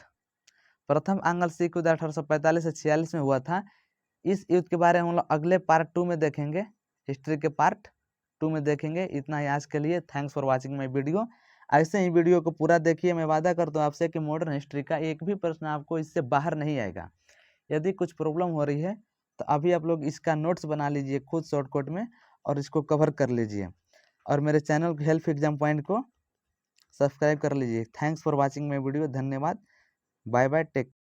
प्रथम आंग्ल सिख युद्ध 1845 से 46 में हुआ था। इस युद्ध के बारे में हम लोग अगले पार्ट 2 में देखेंगे, हिस्ट्री के पार्ट 2 में देखेंगे। इतना ही आज के लिए। Thanks for watching my video. ऐसे ही वीडियो को पूरा देखिए। मैं वादा करता हूँ आपसे कि मॉडर्न हिस्ट्री का एक भी प्रश्न आपको इससे बाहर नहीं आएगा। यदि कुछ प्रॉब्लम हो रही है तो अभी आप लोग इसका नोट्स बना लीजिए खुद शॉर्टकट में और इसको कवर कर लीजिए और मेरे चैनल हेल्प एग्जाम पॉइंट को सब्सक्राइब कर लीजिए। Thanks for watching my video. धन्यवाद। Bye bye. टेक